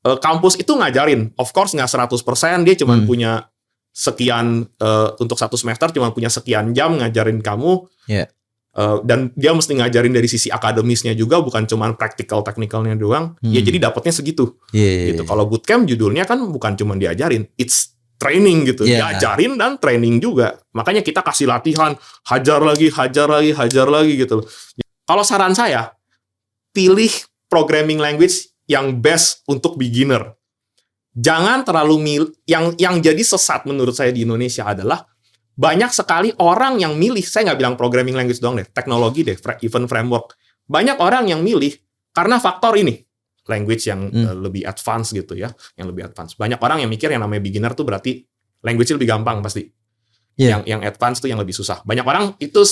kampus itu ngajarin, of course nggak 100%, dia cuma punya sekian, untuk satu semester cuma punya sekian jam ngajarin kamu. Dan dia mesti ngajarin dari sisi akademisnya juga, bukan cuma practical technicalnya doang. Ya jadi dapatnya segitu. Gitu. Kalau bootcamp judulnya kan bukan cuma diajarin, it's training gitu. Diajarin dan training juga. Makanya kita kasih latihan, hajar lagi gitu. Kalau saran saya, pilih programming language yang best untuk beginner. Jangan terlalu yang jadi sesat menurut saya di Indonesia adalah banyak sekali orang yang milih, saya nggak bilang programming language doang deh, teknologi deh, even framework. Banyak orang yang milih karena faktor ini, language yang lebih advance gitu ya, yang lebih advance. Banyak orang yang mikir yang namanya beginner tuh berarti language lebih gampang pasti. Yang advance tuh yang lebih susah. Banyak orang itu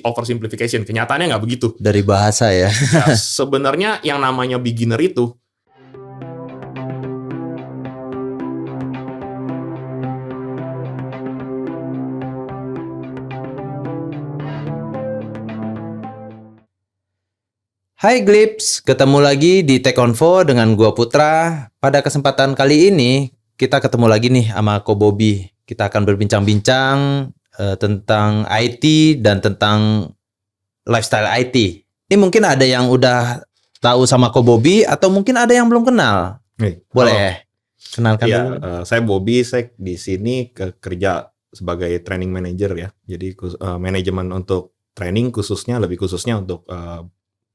oversimplification, kenyataannya nggak begitu. Dari bahasa ya. Sebenarnya yang namanya beginner itu Hai Glips, ketemu lagi di Tech Convo dengan gua Putra. Pada kesempatan kali ini kita ketemu lagi nih sama Ko Bobby. Kita akan berbincang-bincang tentang IT dan tentang lifestyle IT. Ini mungkin ada yang udah tahu sama Ko Bobby atau mungkin ada yang belum kenal. Boleh kenalkan dulu. Saya Bobby, saya di sini kerja sebagai training manager ya. Jadi manajemen untuk training lebih khususnya untuk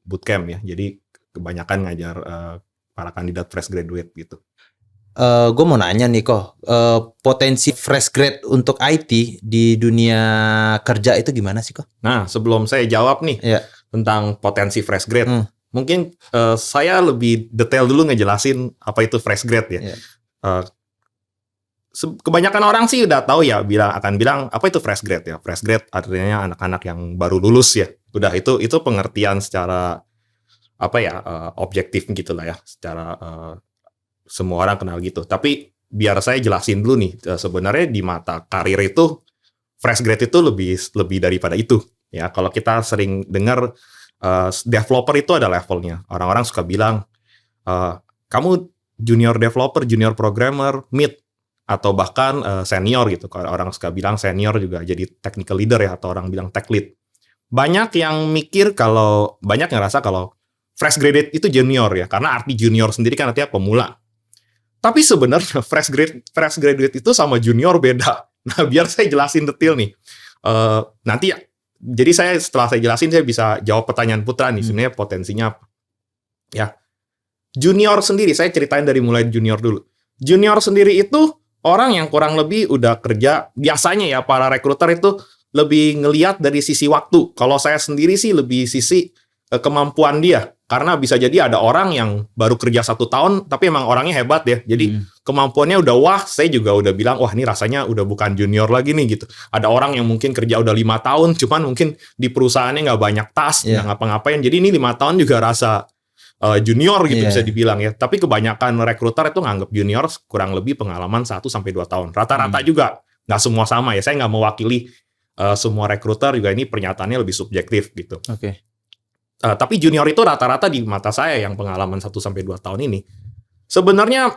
bootcamp ya. Jadi kebanyakan ngajar para kandidat fresh graduate gitu. Gue mau nanya nih kok, potensi fresh grad untuk IT di dunia kerja itu gimana sih kok? Nah, sebelum saya jawab nih tentang potensi fresh grad, mungkin saya lebih detail dulu ngejelasin apa itu fresh grad ya. Kebanyakan orang sih udah tahu ya, akan bilang apa itu fresh grad ya. Fresh grad artinya anak-anak yang baru lulus ya. Udah itu pengertian secara objektif gitulah ya, secara semua orang kenal gitu. Tapi biar saya jelasin dulu nih, sebenarnya di mata karir itu fresh grade itu lebih daripada itu ya. Kalau kita sering dengar developer itu ada levelnya. Orang-orang suka bilang kamu junior developer, junior programmer, mid, atau bahkan senior gitu. Kalau orang suka bilang senior juga jadi technical leader ya, atau orang bilang tech lead. Banyak yang ngerasa kalau fresh graduate itu junior ya, karena arti junior sendiri kan artinya pemula. Tapi sebenarnya fresh graduate itu sama junior beda. Nah, biar saya jelasin detail nih. Nanti jadi setelah saya jelasin saya bisa jawab pertanyaan Putra nih, sebenarnya potensinya apa. Ya. Junior sendiri, saya ceritain dari mulai junior dulu. Junior sendiri itu orang yang kurang lebih udah kerja, biasanya ya para rekruter itu lebih ngelihat dari sisi waktu. Kalau saya sendiri sih lebih sisi kemampuan dia. Karena bisa jadi ada orang yang baru kerja 1 tahun, tapi emang orangnya hebat ya. Jadi kemampuannya udah wah, saya juga udah bilang, wah ini rasanya udah bukan junior lagi nih gitu. Ada orang yang mungkin kerja udah 5 tahun, cuman mungkin di perusahaannya nggak banyak task, nggak ngapa-ngapain. Jadi ini 5 tahun juga rasa junior gitu bisa dibilang ya. Tapi kebanyakan rekruter itu nganggap junior kurang lebih pengalaman 1-2 tahun. Rata-rata juga, nggak semua sama ya. Saya nggak mewakili semua rekruter, juga ini pernyataannya lebih subjektif gitu. Tapi junior itu rata-rata di mata saya yang pengalaman 1-2 tahun ini sebenarnya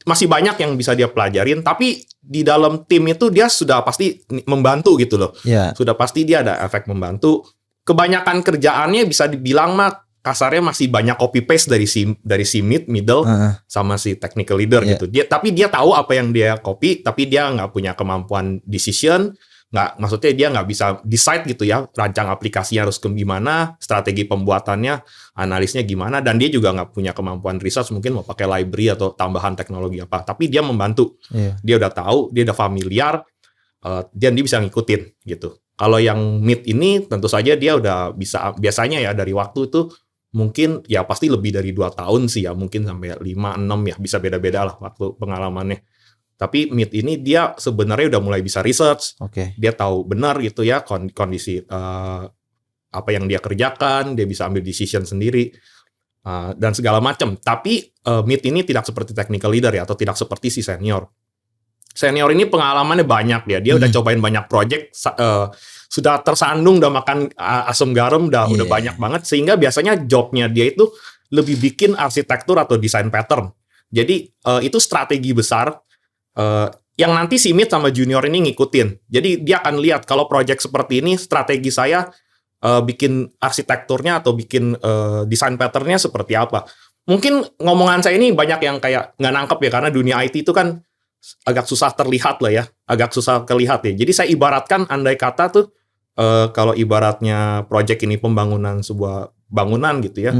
masih banyak yang bisa dia pelajarin, tapi di dalam tim itu dia sudah pasti membantu gitu loh. Sudah pasti dia ada efek membantu. Kebanyakan kerjaannya bisa dibilang kasarnya masih banyak copy paste dari si middle sama si technical leader gitu. Tapi dia tahu apa yang dia copy, tapi dia nggak punya kemampuan decision. Maksudnya dia nggak bisa decide gitu ya, rancang aplikasinya harus gimana, strategi pembuatannya, analisnya gimana, dan dia juga nggak punya kemampuan research, mungkin mau pakai library atau tambahan teknologi apa, tapi dia membantu. Dia udah tahu, dia udah familiar, dan dia bisa ngikutin gitu. Kalau yang mid ini tentu saja dia udah bisa, biasanya ya dari waktu itu mungkin ya pasti lebih dari 2 tahun sih ya, mungkin sampai 5-6 ya, bisa beda-beda lah waktu pengalamannya. Tapi mid ini dia sebenarnya udah mulai bisa research, dia tahu benar gitu ya kondisi apa yang dia kerjakan, dia bisa ambil decision sendiri dan segala macam. Tapi mid ini tidak seperti technical leader ya, atau tidak seperti si senior. Senior ini pengalamannya banyak dia udah cobain banyak project, sudah tersandung, udah makan asam garam, udah banyak banget, sehingga biasanya jobnya dia itu lebih bikin arsitektur atau desain pattern. Jadi itu strategi besar yang nanti si mid sama junior ini ngikutin. Jadi dia akan lihat kalau project seperti ini strategi saya bikin arsitekturnya atau bikin desain patternnya seperti apa. Mungkin ngomongan saya ini banyak yang kayak nggak nangkep ya, karena dunia IT itu kan agak susah terlihat lah ya, agak susah terlihat ya. Jadi saya ibaratkan, andai kata tuh kalau ibaratnya project ini pembangunan sebuah bangunan gitu ya,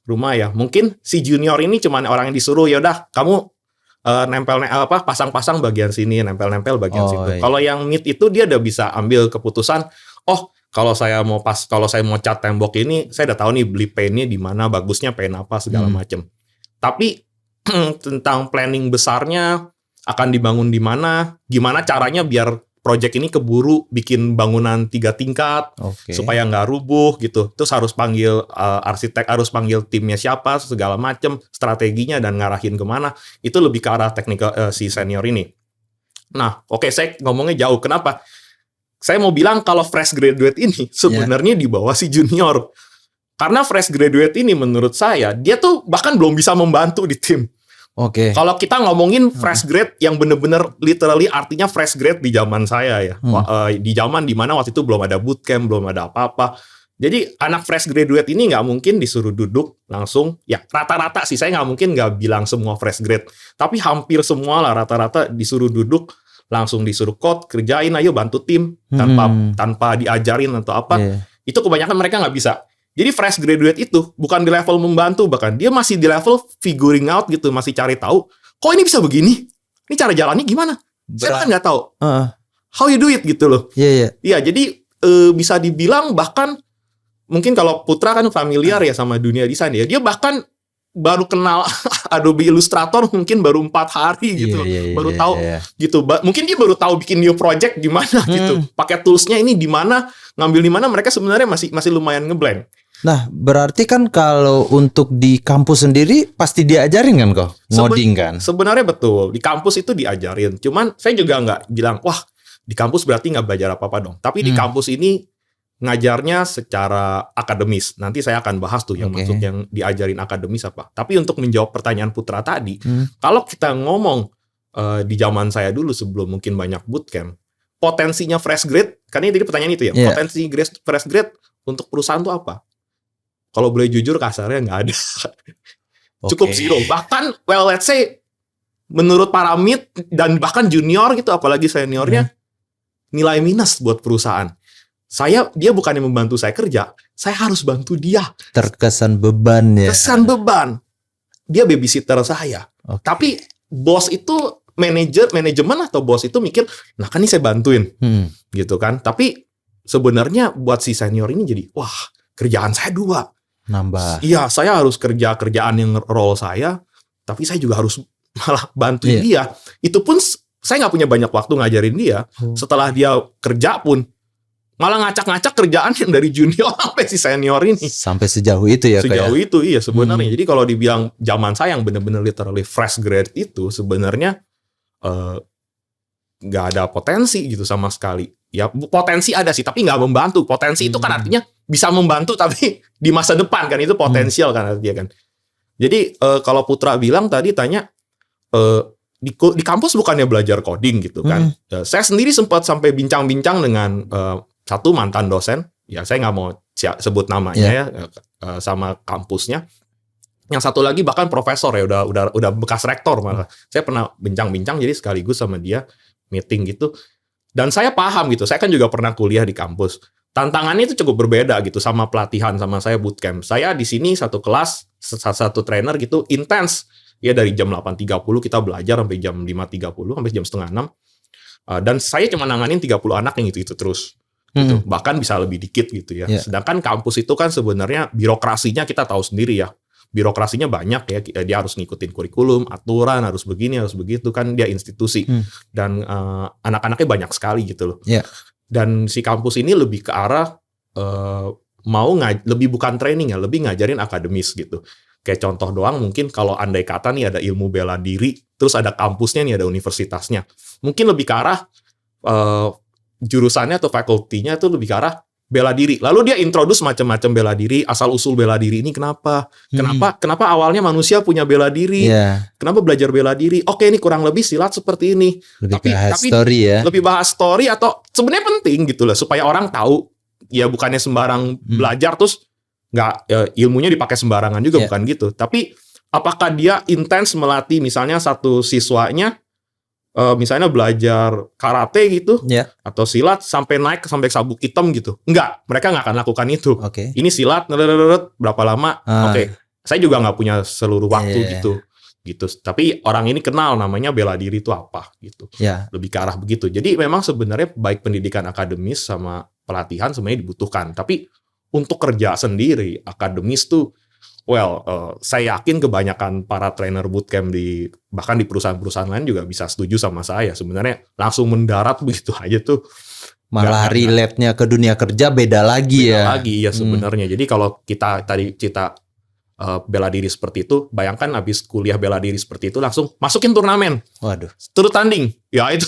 rumah ya. Mungkin si junior ini cuman orang yang disuruh, ya udah kamu pasang-pasang bagian sini, nempel-nempel bagian situ. Iya. Kalau yang mid itu dia udah bisa ambil keputusan, oh kalau saya mau cat tembok ini, saya udah tahu nih beli paintnya di mana, bagusnya paint apa segala macem. Tapi tentang planning besarnya akan dibangun di mana, gimana caranya biar project ini keburu bikin bangunan 3 tingkat supaya nggak rubuh gitu. Terus harus panggil arsitek, harus panggil timnya siapa, segala macem, strateginya dan ngarahin kemana. Itu lebih ke arah teknikal si senior ini. Nah, saya ngomongnya jauh. Kenapa? Saya mau bilang kalau fresh graduate ini sebenarnya di bawah si junior. Karena fresh graduate ini menurut saya, dia tuh bahkan belum bisa membantu di tim. Kalau kita ngomongin fresh grade yang bener-bener literally artinya fresh grade di zaman saya ya. Di zaman dimana waktu itu belum ada bootcamp, belum ada apa-apa. Jadi anak fresh graduate ini nggak mungkin disuruh duduk langsung. Ya rata-rata sih, saya nggak mungkin nggak bilang semua fresh grade. Tapi hampir semua lah rata-rata disuruh duduk, langsung disuruh code, kerjain, ayo bantu tim tanpa diajarin atau apa. Itu kebanyakan mereka nggak bisa. Jadi fresh graduate itu bukan di level membantu, bahkan dia masih di level figuring out gitu, masih cari tahu. Kok ini bisa begini? Ini cara jalannya gimana? Saya kan nggak tahu. How you do it gitu loh. Iya, jadi bisa dibilang bahkan mungkin kalau Putra kan familiar ya sama dunia desain ya. Dia bahkan baru kenal Adobe Illustrator mungkin baru 4 hari gitu, baru tahu gitu. Mungkin dia baru tahu bikin new project gimana gitu, pakai toolsnya ini di mana, ngambil di mana. Mereka sebenarnya masih lumayan ngeblank. Nah, berarti kan kalau untuk di kampus sendiri pasti diajarin kan kok ngoding kan? Sebenarnya betul, di kampus itu diajarin. Cuman saya juga nggak bilang wah di kampus berarti nggak belajar apa-apa dong. Tapi di kampus ini ngajarnya secara akademis. Nanti saya akan bahas tuh yang maksud yang diajarin akademis apa. Tapi untuk menjawab pertanyaan Putra tadi, kalau kita ngomong di zaman saya dulu sebelum mungkin banyak bootcamp, potensinya fresh grade, kan ini tadi pertanyaan itu ya, potensi fresh grade untuk perusahaan tuh apa? Kalau boleh jujur kasarnya nggak ada. Cukup zero. Bahkan, let's say, menurut para mid dan bahkan junior gitu, apalagi seniornya, nilai minus buat perusahaan. Dia bukannya membantu saya kerja, saya harus bantu dia. Terkesan beban ya. Kesan beban. Dia babysitter saya. Tapi bos itu manajemen atau bos itu mikir, nah kan ini saya bantuin. Gitu kan. Tapi sebenarnya buat si senior ini jadi, wah kerjaan saya 2. Nambah. Iya, saya harus kerjaan yang role saya, tapi saya juga harus malah bantuin dia. Itu pun saya nggak punya banyak waktu ngajarin dia. Setelah dia kerja pun, malah ngacak-ngacak kerjaan yang dari junior sampai si senior ini. Sampai sejauh itu ya? Sejauh itu, iya sebenarnya. Jadi kalau dibilang zaman saya yang benar-benar literally fresh grade itu, sebenarnya nggak ada potensi gitu sama sekali. Ya potensi ada sih, tapi nggak membantu. Potensi itu kan artinya bisa membantu, tapi di masa depan kan itu potensial kan artinya kan. Jadi kalau Putra bilang tadi tanya, di kampus bukannya belajar coding gitu kan. Saya sendiri sempat sampai bincang-bincang dengan satu mantan dosen, ya saya nggak mau sebut namanya ya, sama kampusnya. Yang satu lagi bahkan profesor ya, udah bekas rektor malah. Saya pernah bincang-bincang jadi sekaligus sama dia meeting gitu. Dan saya paham gitu, saya kan juga pernah kuliah di kampus. Tantangannya itu cukup berbeda gitu sama pelatihan sama saya bootcamp. Saya di sini satu kelas, satu trainer gitu, intens. Ya dari jam 8.30 kita belajar sampai jam 5.30, sampai jam setengah 6. Dan saya cuma nanganin 30 anak yang itu terus. Gitu. Bahkan bisa lebih dikit gitu ya. Sedangkan kampus itu kan sebenarnya birokrasinya kita tahu sendiri ya. Birokrasinya banyak ya, dia harus ngikutin kurikulum, aturan, harus begini, harus begitu, kan dia institusi. Dan anak-anaknya banyak sekali gitu loh. Dan si kampus ini lebih ke arah lebih bukan training ya, lebih ngajarin akademis gitu. Kayak contoh doang mungkin kalau andai kata nih ada ilmu bela diri, terus ada kampusnya nih, ada universitasnya. Mungkin lebih ke arah jurusannya atau fakultinya itu lebih ke arah bela diri. Lalu dia introduce macam-macam bela diri, asal usul bela diri ini kenapa? Kenapa awalnya manusia punya bela diri? Iya. Kenapa belajar bela diri? Oke, ini kurang lebih silat seperti ini. Lebih bahas story ya. Lebih bahas story atau sebenarnya penting gitu lah supaya orang tahu ya bukannya sembarang belajar terus nggak ilmunya dipakai sembarangan juga bukan gitu. Tapi apakah dia intens melatih misalnya satu siswanya misalnya belajar karate gitu atau silat sampai naik sampai sabuk hitam gitu. Enggak, mereka nggak akan lakukan itu. Ini silat berapa lama? Oke. Saya juga nggak punya seluruh waktu gitu. Tapi orang ini kenal namanya bela diri itu apa gitu. Lebih ke arah begitu. Jadi memang sebenarnya baik pendidikan akademis sama pelatihan sebenarnya dibutuhkan. Tapi untuk kerja sendiri akademis tuh saya yakin kebanyakan para trainer bootcamp bahkan di perusahaan-perusahaan lain juga bisa setuju sama saya. Sebenarnya langsung mendarat begitu aja tuh. Malah relate-nya ke dunia kerja beda lagi ya. Beda lagi ya sebenarnya. Jadi kalau kita tadi cerita bela diri seperti itu, bayangkan habis kuliah bela diri seperti itu langsung masukin turnamen. Waduh. Turut tanding. Ya itu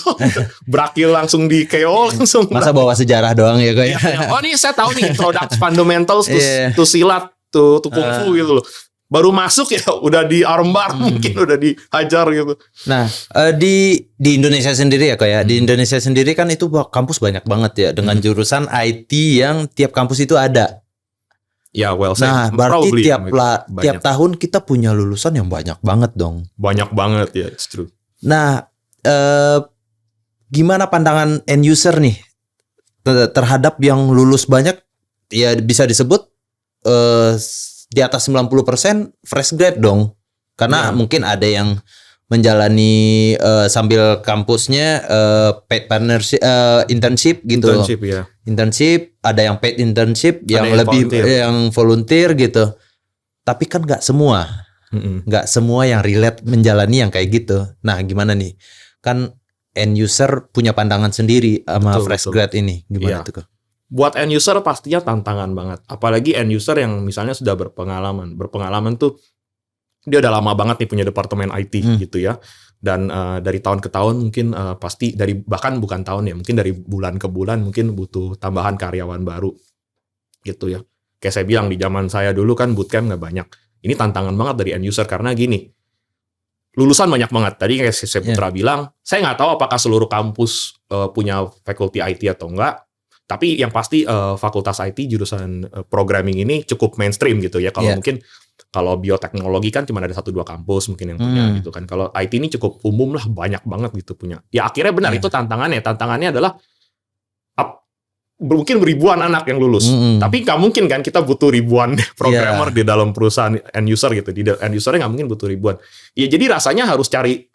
berakhir langsung di KO langsung. Masa bawa sejarah doang ya kok ya. Oh ini saya tahu nih Introduction Fundamentals to silat. Tuh kungfu gitu loh. Baru masuk ya udah di armbar mungkin udah dihajar gitu. Nah, di Indonesia sendiri ya kok ya. Di Indonesia sendiri kan itu kampus banyak banget ya dengan jurusan IT yang tiap kampus itu ada. Ya, nah, berarti tiap tahun kita punya lulusan yang banyak banget dong. Banyak banget ya, it's true. Nah, gimana pandangan end user nih terhadap yang lulus banyak? Ya bisa disebut di atas 90% fresh grade dong. Karena mungkin ada yang menjalani sambil kampusnya paid partnership internship gitu. Internship, ada yang paid internship, ada yang lebih yang volunteer gitu. Tapi kan nggak semua. Nggak semua yang relate menjalani yang kayak gitu. Nah, gimana nih? Kan end user punya pandangan sendiri sama fresh grade ini. Gimana tuh, Kak? Buat end user pastinya tantangan banget. Apalagi end user yang misalnya sudah berpengalaman. Berpengalaman tuh dia udah lama banget nih punya departemen IT gitu ya. Dan dari tahun ke tahun mungkin pasti bahkan bukan tahun ya, mungkin dari bulan ke bulan mungkin butuh tambahan karyawan baru gitu ya. Kayak saya bilang di zaman saya dulu kan bootcamp nggak banyak. Ini tantangan banget dari end user karena gini. Lulusan banyak banget. Tadi kayak saya Putra bilang, saya nggak tahu apakah seluruh kampus punya faculty IT atau enggak. Tapi yang pasti fakultas IT jurusan programming ini cukup mainstream gitu ya. Kalau mungkin kalau bioteknologi kan cuma ada 1-2 kampus mungkin yang punya gitu kan. Kalau IT ini cukup umum lah, banyak banget gitu punya. Ya akhirnya benar itu tantangannya. Tantangannya adalah mungkin ribuan anak yang lulus. Tapi nggak mungkin kan kita butuh ribuan programmer di dalam perusahaan end user gitu. Di end usernya nggak mungkin butuh ribuan. Ya jadi rasanya harus cari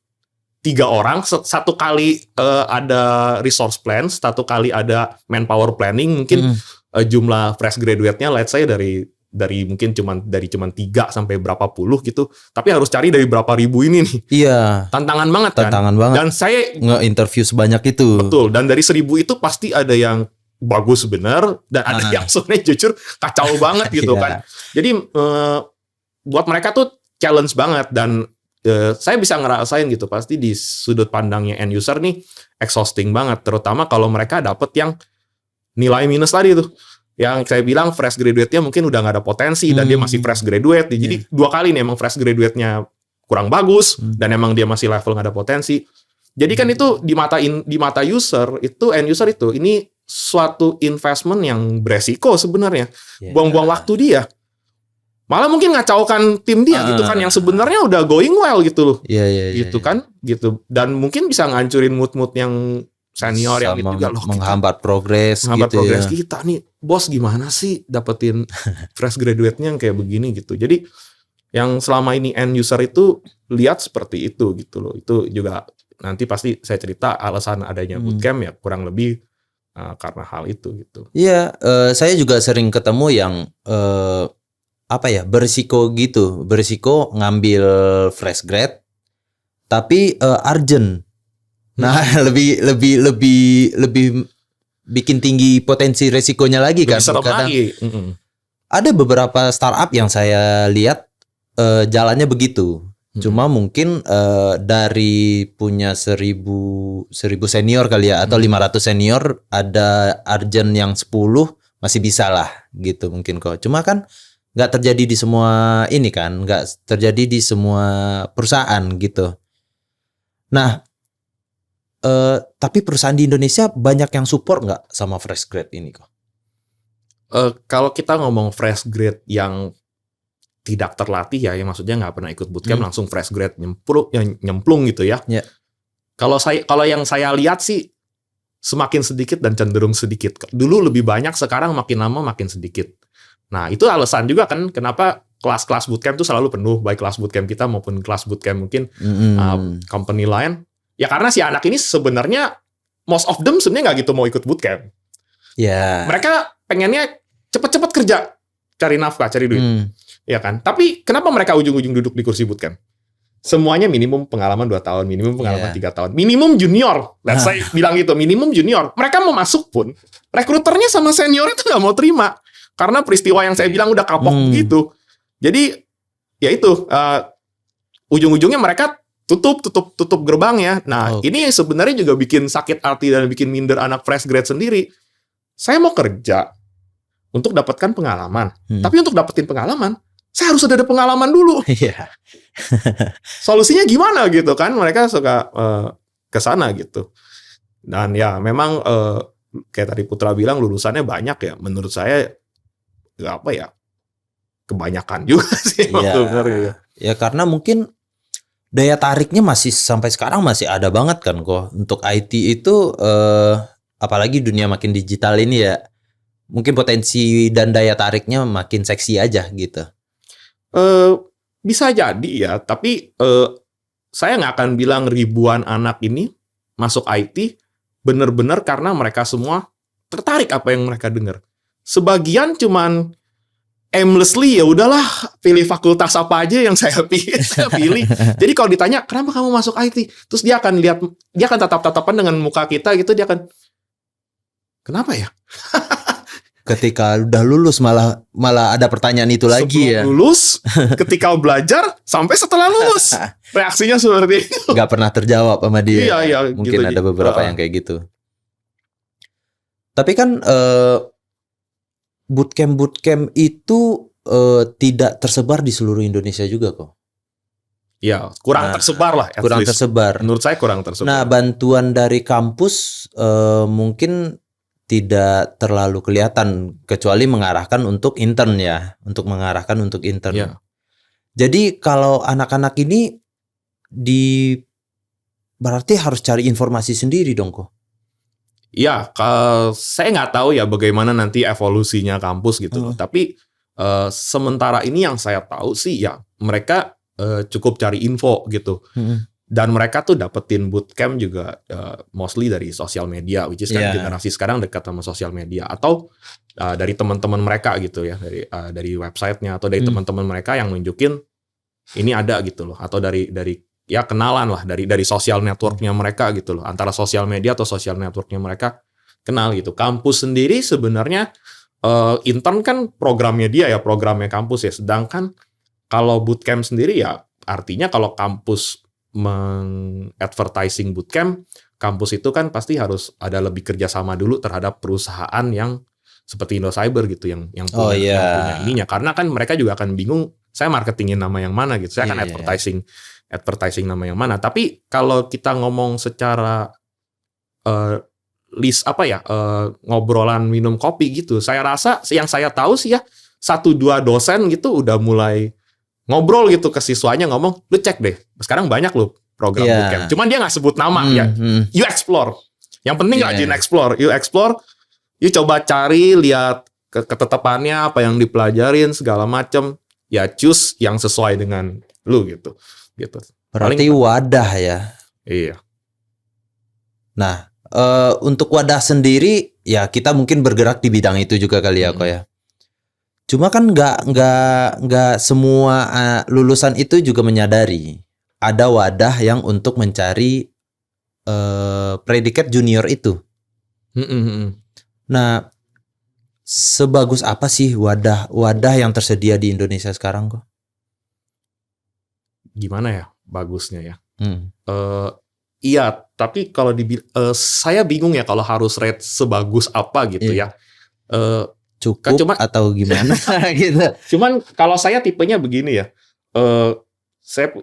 3 orang, satu kali ada resource plan, satu kali ada manpower planning, mungkin jumlah fresh graduate-nya let's say dari mungkin cuman 3 sampai berapa puluh gitu, tapi harus cari dari berapa ribu ini nih. Iya. Tantangan banget kan. Tantangan banget. Dan saya nge-interview sebanyak itu. Betul, dan dari 1000 itu pasti ada yang bagus bener dan ada yang sebenarnya jujur kacau banget gitu kan. Jadi buat mereka tuh challenge banget dan saya bisa ngerasain gitu pasti di sudut pandangnya end user nih exhausting banget, terutama kalau mereka dapet yang nilai minus tadi tuh, yang saya bilang fresh graduate-nya mungkin udah nggak ada potensi dan dia masih fresh graduate, jadi 2 kali nih emang fresh graduate-nya kurang bagus dan emang dia masih level nggak ada potensi. Jadi kan itu di mata user itu end user itu ini suatu investment yang beresiko sebenarnya, buang-buang waktu dia. Malah mungkin ngacaukan tim dia gitu kan yang sebenarnya udah going well gitu loh. Gitu kan, gitu. Dan mungkin bisa ngancurin mood-mood yang senior yang itu juga loh. Menghambat progres kita nih. Bos gimana sih dapetin fresh graduate-nya yang kayak begini gitu. Jadi yang selama ini end user itu lihat seperti itu gitu loh. Itu juga nanti pasti saya cerita alasan adanya bootcamp ya kurang lebih karena hal itu gitu. Iya, saya juga sering ketemu yang berisiko gitu, berisiko ngambil fresh grad tapi urgent. Nah, lebih bikin tinggi potensi resikonya lagi kan. Kadang ada beberapa startup yang saya lihat jalannya begitu. Cuma mungkin dari punya 1000 senior kali ya atau 500 senior ada urgent yang 10, masih bisa lah gitu mungkin kok. Cuma kan nggak terjadi di semua ini kan, nggak terjadi di semua perusahaan gitu. Nah, tapi perusahaan di Indonesia banyak yang support nggak sama fresh grade ini kok? Kalau kita ngomong fresh grade yang tidak terlatih ya maksudnya nggak pernah ikut bootcamp langsung fresh grade nyemplung gitu ya. Ya. Kalau yang saya lihat sih semakin sedikit dan cenderung sedikit. Dulu lebih banyak, sekarang makin lama makin sedikit. Nah, itu alasan juga kan kenapa kelas-kelas bootcamp itu selalu penuh, baik kelas bootcamp kita maupun kelas bootcamp mungkin company lain. Ya karena si anak ini sebenarnya most of them sebenarnya nggak gitu mau ikut bootcamp. Ya. Mereka pengennya cepet-cepet kerja, cari nafkah, cari duit. Ya kan? Tapi kenapa mereka ujung-ujung duduk di kursi bootcamp? Semuanya minimum pengalaman 2 tahun, minimum pengalaman 3 tahun, minimum junior. Let's say bilang gitu, minimum junior. Mereka mau masuk pun, rekruternya sama senior itu nggak mau terima. Karena peristiwa yang saya bilang udah kapok begitu. Jadi, ya itu, ujung-ujungnya mereka tutup gerbangnya. Nah, ini sebenarnya juga bikin sakit hati dan bikin minder anak fresh grade sendiri. Saya mau kerja untuk dapatkan pengalaman. Tapi untuk dapetin pengalaman, saya harus ada pengalaman dulu. Iya. Solusinya gimana gitu kan? Mereka suka ke sana gitu. Dan ya memang kayak tadi Putra bilang lulusannya banyak ya. Menurut saya nggak apa ya, kebanyakan juga sih. Iya. Ya karena mungkin daya tariknya masih sampai sekarang masih ada banget kan kok. Untuk IT itu apalagi dunia makin digital ini ya. Mungkin potensi dan daya tariknya makin seksi aja gitu. Bisa jadi ya, tapi saya nggak akan bilang ribuan anak ini masuk IT benar-benar karena mereka semua tertarik apa yang mereka dengar. Sebagian cuman aimlessly, ya udahlah pilih fakultas apa aja yang saya pilih. Jadi kalau ditanya kenapa kamu masuk IT, terus dia akan lihat, dia akan tatap-tatapan dengan muka kita gitu, dia akan kenapa ya? Ketika udah lulus malah ada pertanyaan itu lagi ya. Lulus, ketika belajar, sampai setelah lulus. Reaksinya seperti itu. Gak pernah terjawab sama dia. Iya, mungkin gitu, ada beberapa yang kayak gitu. Tapi kan bootcamp itu tidak tersebar di seluruh Indonesia juga kok. Ya, kurang tersebar lah. Kurang tersebar. Menurut saya kurang tersebar. Nah, bantuan dari kampus mungkin tidak terlalu kelihatan kecuali mengarahkan untuk intern ya, untuk mengarahkan untuk intern. Ya. Jadi kalau anak-anak ini berarti harus cari informasi sendiri dong kok. Ya, saya nggak tahu ya bagaimana nanti evolusinya kampus gitu. Tapi sementara ini yang saya tahu sih ya mereka cukup cari info gitu. Dan mereka tuh dapetin bootcamp juga mostly dari sosial media, which is kan generasi sekarang dekat sama sosial media, atau dari teman-teman mereka gitu ya, dari websitenya atau dari teman-teman mereka yang nunjukin ini ada gitu loh, atau dari ya kenalan lah dari sosial networknya mereka gitu loh, antara sosial media atau sosial networknya mereka kenal gitu. Kampus sendiri sebenarnya intern kan programnya dia ya, programnya kampus ya, sedangkan kalau bootcamp sendiri ya artinya kalau kampus meng-advertising bootcamp, kampus itu kan pasti harus ada lebih kerjasama dulu terhadap perusahaan yang seperti Indocyber gitu, yang punya ininya. Karena kan mereka juga akan bingung, saya marketingin nama yang mana gitu, saya akan advertising nama yang mana. Tapi kalau kita ngomong secara list ngobrolan minum kopi gitu, saya rasa yang saya tahu sih ya 1-2 dosen gitu udah mulai ngobrol gitu ke siswanya, ngomong, lu cek deh, sekarang banyak loh program bootcamp. Cuman dia nggak sebut nama ya. You explore. Yang penting rajin explore. You explore, you coba cari, lihat ketetapannya, apa yang dipelajarin, segala macem. Ya choose yang sesuai dengan lu gitu. Berarti wadah ya. Iya. Nah, untuk wadah sendiri, ya kita mungkin bergerak di bidang itu juga kali ya kok ya. Cuma kan nggak semua lulusan itu juga menyadari ada wadah yang untuk mencari predikat junior itu. Nah, sebagus apa sih wadah yang tersedia di Indonesia sekarang kok? Gimana ya bagusnya ya? Iya, tapi kalau saya bingung ya kalau harus rate sebagus apa gitu ya. cukup cuma atau gimana gitu. Cuman kalau saya tipenya begini ya, saya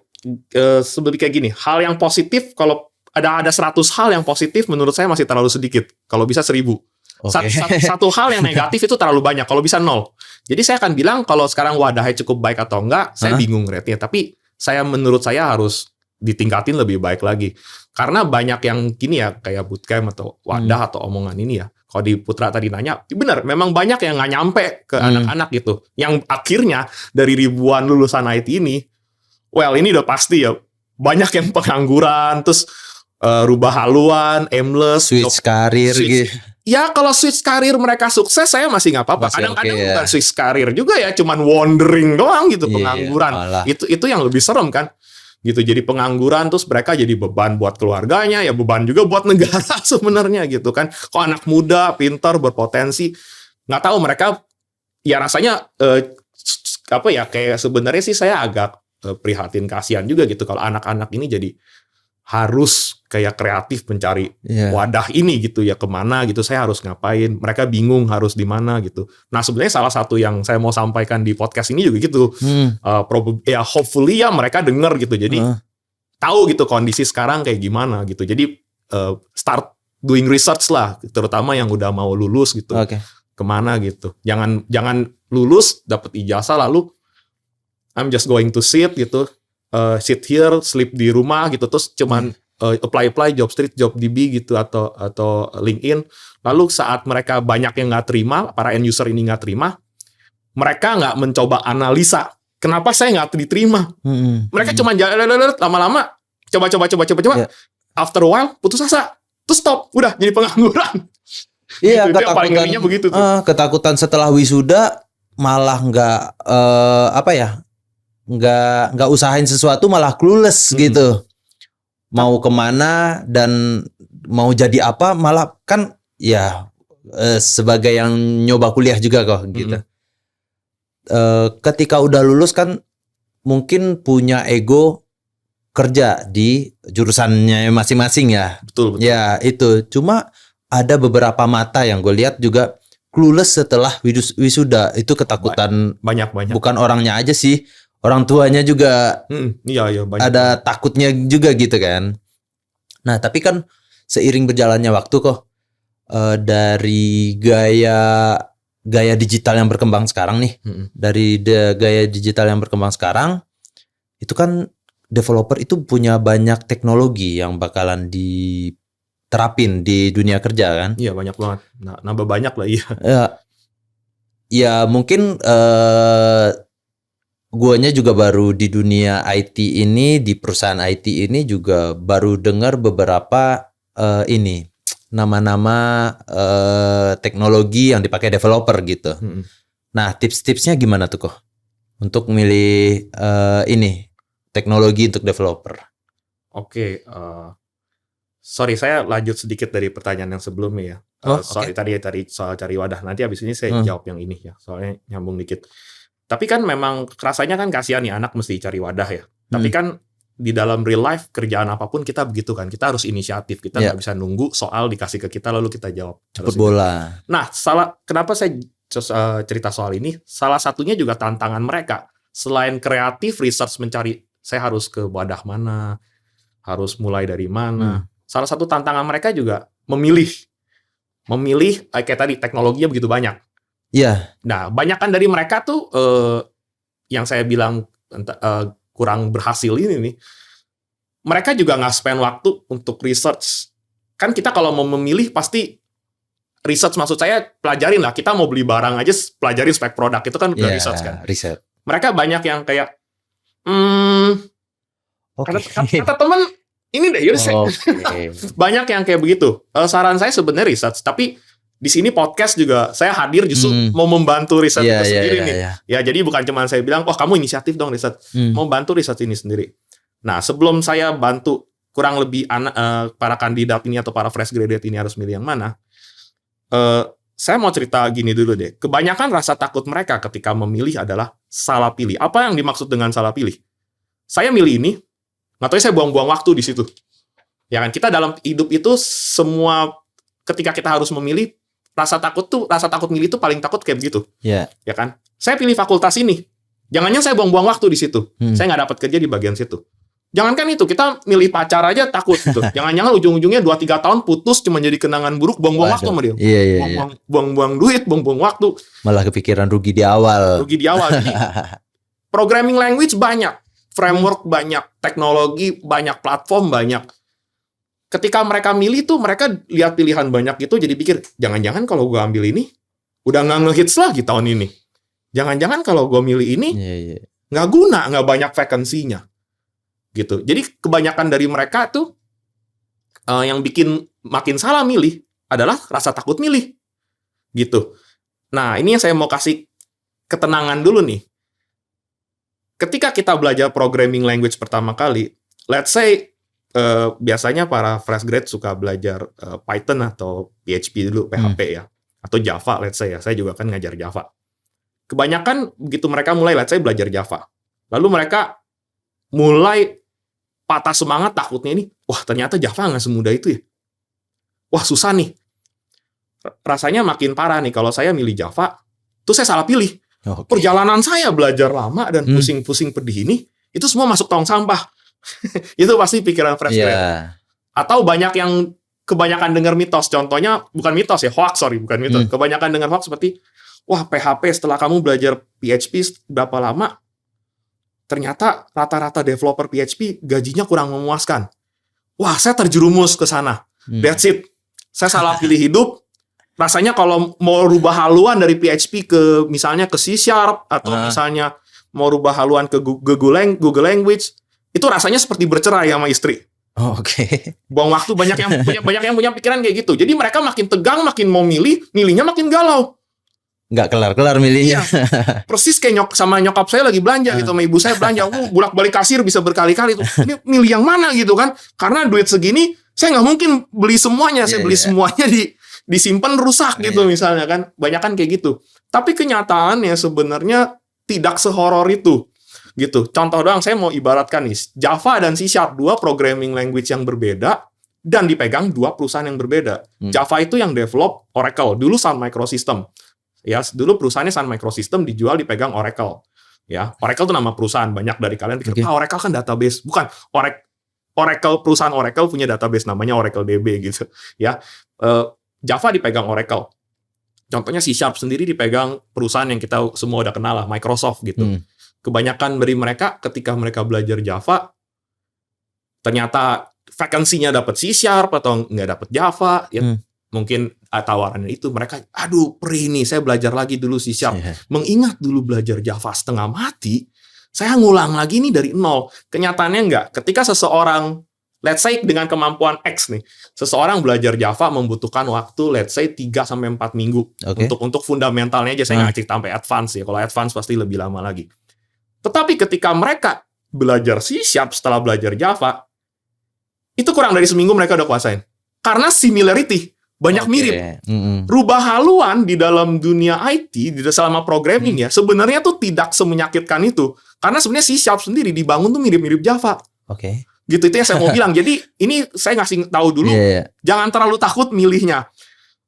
seperti kayak gini, hal yang positif kalau ada 100 hal yang positif menurut saya masih terlalu sedikit. Kalau bisa 1000. Oke. Satu hal yang negatif itu terlalu banyak. Kalau bisa 0. Jadi saya akan bilang kalau sekarang wadahnya cukup baik atau enggak, saya bingung rate-nya. Tapi menurut saya harus ditingkatin lebih baik lagi. Karena banyak yang gini ya, kayak bootcamp atau wadah atau omongan ini ya. Kalau di Putra tadi nanya, benar, memang banyak yang nggak nyampe ke anak-anak gitu. Yang akhirnya dari ribuan lulusan IT ini, well ini udah pasti ya, banyak yang pengangguran, terus rubah haluan, aimless, Switch karir gitu. Ya kalau switch karir mereka sukses, saya masih nggak apa-apa. Kadang-kadang bukan switch karir juga ya, cuman wandering doang gitu, pengangguran. Itu yang lebih serem kan. Gitu, jadi pengangguran terus mereka jadi beban buat keluarganya, ya beban juga buat negara sebenarnya gitu kan. Kok anak muda, pintar, berpotensi, nggak tahu mereka, ya rasanya apa ya, kayak sebenarnya sih saya agak prihatin, kasihan juga gitu kalau anak-anak ini jadi harus kayak kreatif mencari wadah ini gitu ya, kemana gitu, saya harus ngapain, mereka bingung harus di mana gitu. Nah sebenarnya salah satu yang saya mau sampaikan di podcast ini juga gitu, ya hopefully ya mereka dengar gitu, jadi tahu gitu kondisi sekarang kayak gimana gitu, jadi start doing research lah, terutama yang udah mau lulus gitu, kemana gitu, jangan lulus dapat ijazah lalu I'm just going to sit gitu, sit here, sleep di rumah gitu, terus cuman apply job street, job DB gitu atau LinkedIn. Lalu saat mereka banyak yang nggak terima, para end user ini nggak terima, mereka nggak mencoba analisa kenapa saya nggak diterima. Mereka cuma lama-lama coba. After a while putus asa, terus stop, udah jadi pengangguran. Iya, itu yang paling ngerinya begitu tuh. Ketakutan setelah wisuda malah nggak usahain sesuatu, malah clueless gitu, mau kemana dan mau jadi apa, malah kan ya sebagai yang nyoba kuliah juga kok gitu. Ketika udah lulus kan mungkin punya ego kerja di jurusannya masing-masing ya. Betul. Ya itu, cuma ada beberapa mata yang gue lihat juga clueless setelah wisuda, itu ketakutan banyak. Bukan orangnya aja sih, orang tuanya juga iya, banyak. ada takutnya juga gitu kan. Nah tapi kan seiring berjalannya waktu kok, dari gaya digital yang berkembang sekarang nih, dari gaya digital yang berkembang sekarang, itu kan developer itu punya banyak teknologi yang bakalan diterapin di dunia kerja kan. Iya banyak banget, nambah banyak lah iya. Ya mungkin guanya juga baru di dunia IT ini, di perusahaan IT ini juga baru dengar beberapa nama-nama teknologi yang dipakai developer gitu. Nah tips-tipsnya gimana tuh kok untuk milih teknologi untuk developer? Oke, sorry saya lanjut sedikit dari pertanyaan yang sebelumnya ya. Sorry tadi soal cari wadah, nanti abis ini saya jawab yang ini ya, soalnya nyambung dikit. Tapi kan memang rasanya kan kasihan nih anak mesti cari wadah ya. Tapi kan di dalam real life kerjaan apapun kita begitu kan. Kita harus inisiatif. Kita nggak bisa nunggu soal dikasih ke kita lalu kita jawab. Cepet bola. Nah, kenapa saya cerita soal ini? Salah satunya juga tantangan mereka. Selain kreatif, research mencari saya harus ke wadah mana, harus mulai dari mana. Salah satu tantangan mereka juga memilih kayak tadi teknologinya begitu banyak. Iya. Nah, banyak kan dari mereka tuh yang saya bilang kurang berhasil ini nih. Mereka juga nggak spend waktu untuk research. Kan kita kalau mau memilih pasti research, maksud saya pelajarin lah. Kita mau beli barang aja pelajarin spek produk, itu kan udah research kan. Riset. Mereka banyak yang kayak kata teman ini deh, banyak yang kayak begitu. Saran saya sebenarnya research, tapi di sini podcast juga saya hadir justru mau membantu riset itu sendiri nih. Ya jadi bukan cuma saya bilang, kamu inisiatif dong riset, mau bantu riset ini sendiri. Nah sebelum saya bantu kurang lebih para kandidat ini atau para fresh graduate ini harus milih yang mana, saya mau cerita gini dulu deh. Kebanyakan rasa takut mereka ketika memilih adalah salah pilih. Apa yang dimaksud dengan salah pilih? Saya milih ini, nggak tahu saya buang-buang waktu di situ. Ya kan, kita dalam hidup itu semua ketika kita harus memilih, rasa takut milih tuh paling takut kayak begitu. Ya. Ya kan? Saya pilih fakultas ini. Jangan-jangan saya buang-buang waktu di situ. Saya nggak dapat kerja di bagian situ. Jangankan itu, kita milih pacar aja takut gitu. Jangan-jangan ujung-ujungnya 2-3 tahun putus cuma jadi kenangan buruk, buang-buang waktu sama dia. Iya. Buang-buang duit, buang-buang waktu. Malah kepikiran rugi di awal. Jadi, programming language banyak, framework banyak, teknologi banyak, platform banyak. Ketika mereka milih tuh, mereka lihat pilihan banyak gitu, jadi pikir, jangan-jangan kalau gue ambil ini, udah nggak ngehits lagi tahun ini. Jangan-jangan kalau gue milih ini, nggak guna, nggak banyak vacancy-nya. Gitu. Jadi kebanyakan dari mereka tuh, yang bikin makin salah milih, adalah rasa takut milih. Gitu. Nah, ini yang saya mau kasih ketenangan dulu nih. Ketika kita belajar programming language pertama kali, let's say, biasanya para fresh grad suka belajar Python atau PHP dulu, PHP ya, atau Java, let's say ya. Saya juga kan ngajar Java. Kebanyakan begitu mereka mulai, let's say belajar Java, lalu mereka mulai patah semangat takutnya ini, wah ternyata Java nggak semudah itu ya. Wah susah nih. Rasanya makin parah nih kalau saya milih Java, terus saya salah pilih. Perjalanan saya belajar lama dan pusing-pusing pedih ini, itu semua masuk tong sampah. Itu pasti pikiran fresh grad. Atau banyak yang kebanyakan dengar mitos. Contohnya, bukan mitos ya, hoax, bukan mitos. Kebanyakan dengar hoax seperti, wah PHP setelah kamu belajar PHP berapa lama, ternyata rata-rata developer PHP gajinya kurang memuaskan. Wah, saya terjerumus ke sana. That's it. Saya salah pilih hidup. Rasanya kalau mau rubah haluan dari PHP ke misalnya ke C# atau misalnya mau rubah haluan ke Google Language, itu rasanya seperti bercerai sama istri. Buang waktu, banyak yang punya pikiran kayak gitu. Jadi mereka makin tegang, makin mau milihnya makin galau. Nggak kelar-kelar milihnya. Iya, persis kayak sama nyokap saya lagi belanja gitu, sama ibu saya belanja. Bolak-balik kasir bisa berkali-kali tuh. Ini milih yang mana gitu kan? Karena duit segini, saya nggak mungkin beli semuanya. Saya beli semuanya disimpan rusak gitu misalnya kan. Banyakan kayak gitu. Tapi kenyataannya sebenarnya tidak sehoror itu. Gitu. Contoh doang, saya mau ibaratkan nih, Java dan C#, dua programming language yang berbeda dan dipegang dua perusahaan yang berbeda. Java itu yang develop Oracle, dulu Sun Microsystem. Ya, dulu perusahaannya Sun Microsystem dijual dipegang Oracle. Ya, Oracle itu nama perusahaan. Banyak dari kalian pikir, Oracle kan database. Bukan, Oracle, perusahaan Oracle punya database namanya Oracle DB gitu. Ya, Java dipegang Oracle. Contohnya C# sendiri dipegang perusahaan yang kita semua udah kenal lah, Microsoft gitu. Kebanyakan dari mereka ketika mereka belajar Java, ternyata vacancy-nya dapat C# atau nggak dapat Java, ya mungkin tawarannya itu mereka, aduh perih nih, saya belajar lagi dulu C#. Mengingat dulu belajar Java setengah mati, saya ngulang lagi nih dari nol. Kenyataannya nggak. Ketika seseorang, let's say dengan kemampuan X nih, seseorang belajar Java membutuhkan waktu, let's say 3-4 minggu. Untuk fundamentalnya aja, saya nggak cerita sampai advance ya. Kalau advance pasti lebih lama lagi. Tetapi ketika mereka belajar C# setelah belajar Java, itu kurang dari seminggu mereka udah kuasain. Karena similarity, banyak mirip. Rubah haluan di dalam dunia IT, di selama programming ya, sebenarnya tuh tidak semenyakitkan itu. Karena sebenarnya C# sendiri dibangun tuh mirip-mirip Java. Gitu, itu yang saya mau bilang. Jadi ini saya ngasih tahu dulu, jangan terlalu takut milihnya.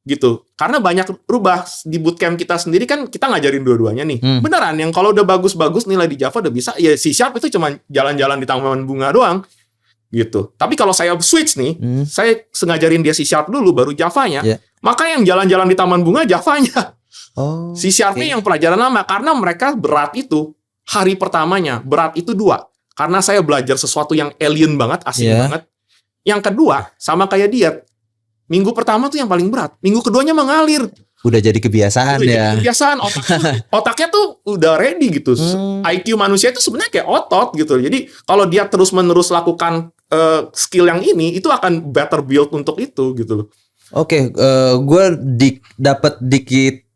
Gitu. Karena banyak rubah di bootcamp kita sendiri kan kita ngajarin dua-duanya nih. Beneran yang kalau udah bagus-bagus nilai di Java udah bisa, ya C# itu cuma jalan-jalan di taman bunga doang. Gitu. Tapi kalau saya switch nih, saya sengajarin dia C# dulu baru Javanya. Maka yang jalan-jalan di taman bunga Javanya. C# yang pelajaran lama karena mereka berat itu hari pertamanya, berat itu 2. Karena saya belajar sesuatu yang alien banget, asing banget. Yang kedua, sama kayak diet. Minggu pertama tuh yang paling berat. Minggu keduanya mengalir. Udah jadi kebiasaan ya. Kebiasaan. Otaknya tuh udah ready gitu. IQ manusia itu sebenarnya kayak otot gitu. Jadi kalau dia terus-menerus lakukan skill yang ini, itu akan better build untuk itu gitu. Gue dapat dikit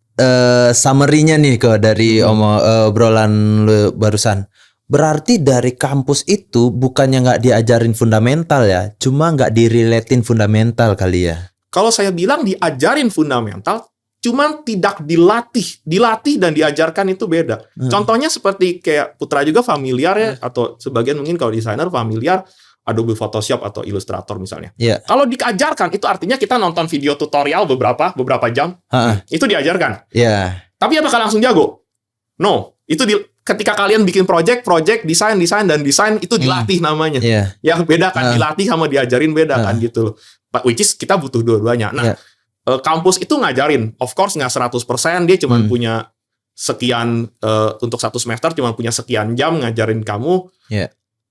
summary-nya nih dari obrolan lu barusan. Berarti dari kampus itu bukannya nggak diajarin fundamental ya, cuma nggak direlatin fundamental kali ya. Kalau saya bilang diajarin fundamental, cuma tidak dilatih dan diajarkan itu beda. Contohnya seperti kayak Putra juga familiar ya, atau sebagian mungkin kalau desainer familiar, Adobe Photoshop atau Illustrator misalnya. Iya. Kalau diajarkan itu artinya kita nonton video tutorial beberapa jam, itu diajarkan. Iya. Tapi apakah langsung jago? No, itu ketika kalian bikin project, desain itu dilatih namanya. Iya. Yang beda kan dilatih sama diajarin beda kan gitu loh. Which is kita butuh dua-duanya. Nah, kampus itu ngajarin, of course nggak 100%, dia cuma punya sekian untuk satu semester cuma punya sekian jam ngajarin kamu.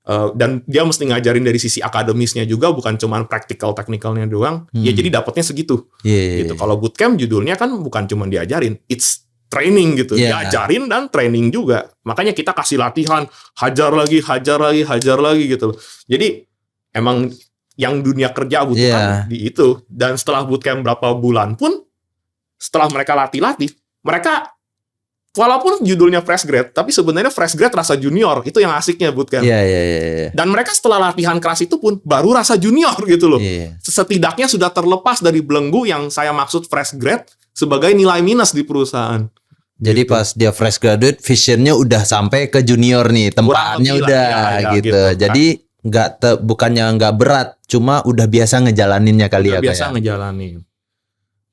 Dan dia mesti ngajarin dari sisi akademisnya juga, bukan cuma practical technicalnya doang. Ya jadi dapatnya segitu. Gitu. Kalau bootcamp judulnya kan bukan cuma diajarin, it's training gitu. Diajarin dan training juga. Makanya kita kasih latihan, hajar lagi gitu loh. Jadi emang yang dunia kerja butuhkan di itu. Dan setelah bootcamp berapa bulan pun, setelah mereka latih, mereka walaupun judulnya fresh grade, tapi sebenarnya fresh grade rasa junior. Itu yang asiknya bootcamp. Dan mereka setelah latihan keras itu pun baru rasa junior gitu loh. Setidaknya sudah terlepas dari belenggu yang saya maksud fresh grade sebagai nilai minus di perusahaan. Jadi gitu. Pas dia fresh graduate, visionnya udah sampai ke junior nih, tempaannya udah gitu. Jadi bukannya nggak berat, cuma udah biasa ngejalaninnya kali udah ya. Biasa ngejalanin.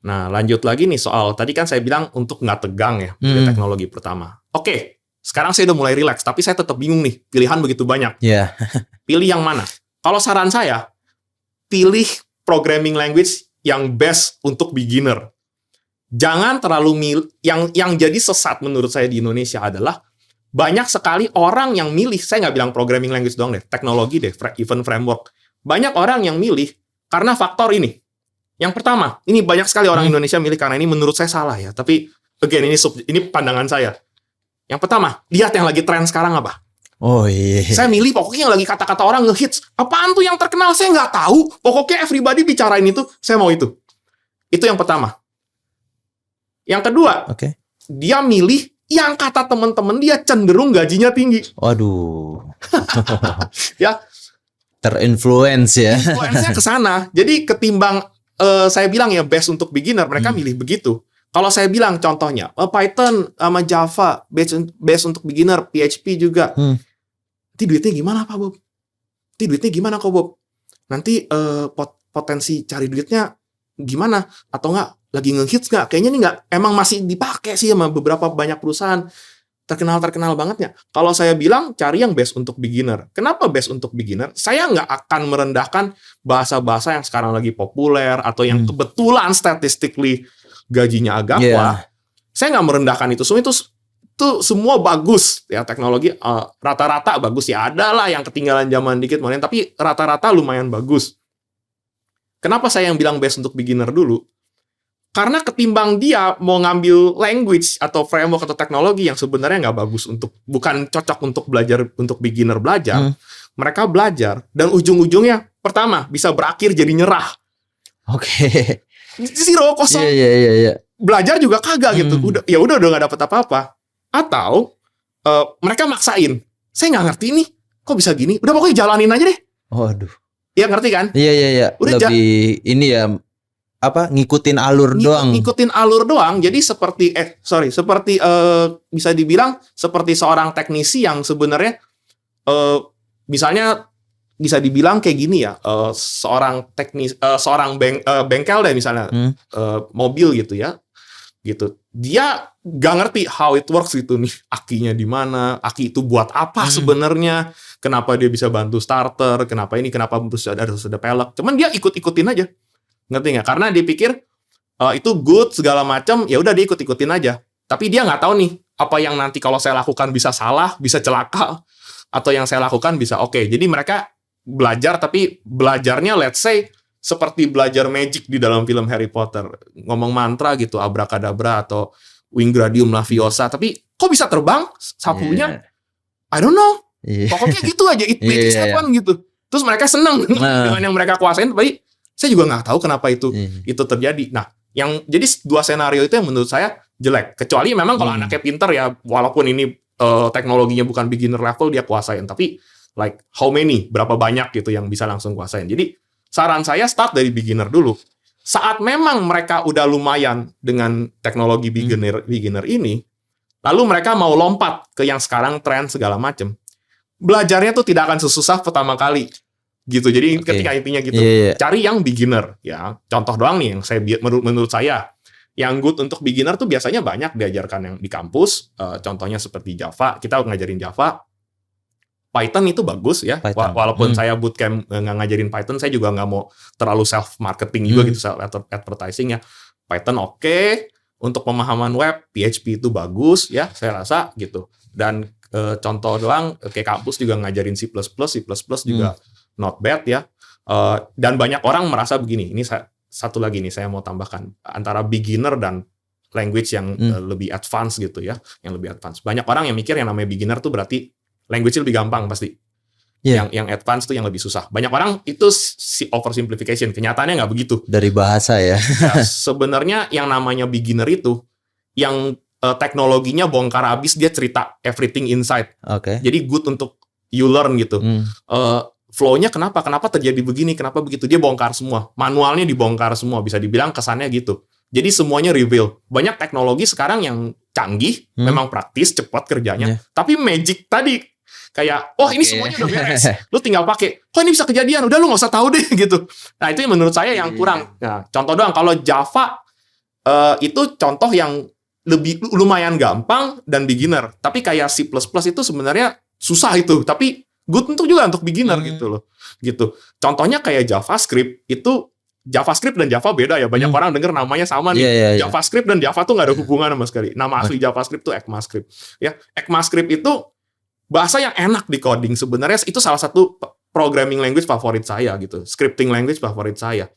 Nah, lanjut lagi nih soal tadi kan saya bilang untuk nggak tegang ya pilih teknologi pertama. Oke, sekarang saya udah mulai relax, tapi saya tetap bingung nih, pilihan begitu banyak. Pilih yang mana? Kalau saran saya, pilih programming language yang best untuk beginner. Jangan terlalu yang jadi sesat menurut saya di Indonesia adalah banyak sekali orang yang milih, saya nggak bilang programming language doang deh, teknologi deh, even framework. Banyak orang yang milih karena faktor ini. Yang pertama, ini banyak sekali orang Indonesia milih karena ini menurut saya salah ya. Tapi again ini pandangan saya. Yang pertama, lihat yang lagi tren sekarang apa. Oh iya. Saya milih pokoknya yang lagi kata-kata orang ngehits. Apaan tuh yang terkenal? Saya nggak tahu. Pokoknya everybody bicarain itu, saya mau itu. Itu yang pertama. Yang kedua, dia milih yang kata teman-teman dia cenderung gajinya tinggi. Waduh. Ya. Terinfluence ya. Influence-nya ke sana. Jadi ketimbang saya bilang ya best untuk beginner, mereka milih begitu. Kalau saya bilang contohnya Python sama Java best untuk beginner, PHP juga. Nanti duitnya gimana Pak Bob? Nanti duitnya gimana kok Bob? Nanti potensi cari duitnya gimana? Atau enggak lagi ngehits nggak? Kayaknya ini nggak, emang masih dipakai sih sama beberapa banyak perusahaan terkenal bangetnya. Kalau saya bilang cari yang best untuk beginner. Kenapa best untuk beginner? Saya nggak akan merendahkan bahasa-bahasa yang sekarang lagi populer atau yang kebetulan statistically gajinya agak wah. Saya nggak merendahkan itu. Semua itu semua bagus ya, teknologi rata-rata bagus ya. Ada lah yang ketinggalan zaman dikit tapi rata-rata lumayan bagus. Kenapa saya yang bilang best untuk beginner dulu? Karena ketimbang dia mau ngambil language atau framework atau teknologi yang sebenarnya nggak bagus bukan cocok untuk belajar, untuk beginner belajar, mereka belajar dan ujung-ujungnya pertama bisa berakhir jadi nyerah. Zero, kosong. Belajar juga kagak gitu. Udah nggak dapat apa-apa. Atau mereka maksain. Saya nggak ngerti nih, kok bisa gini? Udah pokoknya jalanin aja deh. Waduh. Iya ngerti kan? Iya. Udah lebih ini ya. Ngikutin alur doang. Ngikutin alur doang. Jadi seperti bisa dibilang seperti seorang teknisi yang sebenarnya misalnya bisa dibilang kayak gini ya, seorang bengkel deh misalnya, mobil gitu ya. Gitu. Dia gak ngerti how it works gitu nih. Akinya di mana? Aki itu buat apa sebenarnya? Kenapa dia bisa bantu starter? Kenapa ada pelek? Cuman dia ikut-ikutin aja. Ngerti nggak? Karena dia pikir itu good segala macam, ya udah dia ikut-ikutin aja. Tapi dia nggak tahu nih apa yang nanti kalau saya lakukan bisa salah, bisa celaka, atau yang saya lakukan bisa oke. Jadi mereka belajar, tapi belajarnya let's say seperti belajar magic di dalam film Harry Potter, ngomong mantra gitu, abrakadabra atau Wingardium Leviosa. Tapi kok bisa terbang sapunya? I don't know. Pokoknya gitu aja, it makes happen gitu. Terus mereka seneng dengan yang mereka kuasain, tapi saya juga nggak tahu kenapa itu terjadi. Nah, yang jadi dua senario itu yang menurut saya jelek. Kecuali memang kalau anaknya pinter ya, walaupun ini teknologinya bukan beginner level dia kuasain. Tapi like how many, berapa banyak gitu yang bisa langsung kuasain. Jadi saran saya start dari beginner dulu. Saat memang mereka udah lumayan dengan teknologi beginner ini, lalu mereka mau lompat ke yang sekarang tren segala macam. Belajarnya tuh tidak akan sesusah pertama kali. gitu. Jadi Oke. ketika intinya gitu, Iya. cari yang beginner ya. Contoh doang nih yang menurut saya yang good untuk beginner tuh biasanya banyak diajarkan yang di kampus. Contohnya seperti Java, kita ngajarin Java. Python itu bagus ya. Python. Walaupun saya bootcamp nggak ngajarin Python, saya juga nggak mau terlalu self marketing juga gitu, self advertising ya. Python oke. Untuk pemahaman web, PHP itu bagus ya, saya rasa gitu. Dan contoh doang, kayak kampus juga ngajarin C++, juga not bad ya. Dan banyak orang merasa begini, ini satu lagi nih saya mau tambahkan, antara beginner dan language yang lebih advance gitu ya, yang lebih advance. Banyak orang yang mikir yang namanya beginner tuh berarti language-nya lebih gampang pasti. Yeah. Yang advance tuh yang lebih susah. Banyak orang itu oversimplification. Kenyataannya nggak begitu. Dari bahasa ya. Ya, sebenarnya yang namanya beginner itu, yang teknologinya bongkar abis, dia cerita everything inside. Oke. Jadi good untuk you learn gitu. Flow-nya kenapa terjadi begini, kenapa begitu. Dia bongkar semua. Manualnya dibongkar semua. Bisa dibilang kesannya gitu. Jadi semuanya reveal. Banyak teknologi sekarang yang canggih, memang praktis, cepat kerjanya. Tapi magic tadi, kayak, ini semuanya udah beres. Lu tinggal pakai. Kok ini bisa kejadian? Udah lu nggak usah tahu deh gitu. Nah itu yang menurut saya yang kurang. Nah contoh doang. Kalau Java itu contoh yang lebih lumayan gampang dan beginner. Tapi kayak C++ itu sebenarnya susah itu. Tapi good untuk juga untuk beginner gitu loh. Gitu. Contohnya kayak JavaScript itu. JavaScript dan Java beda ya. Banyak orang denger namanya sama nih. JavaScript dan Java tuh nggak ada hubungan sama sekali. Nama asli JavaScript tuh ECMAScript. Ya, ECMAScript itu bahasa yang enak di coding. Sebenarnya itu salah satu programming language favorit saya gitu. Scripting language favorit saya.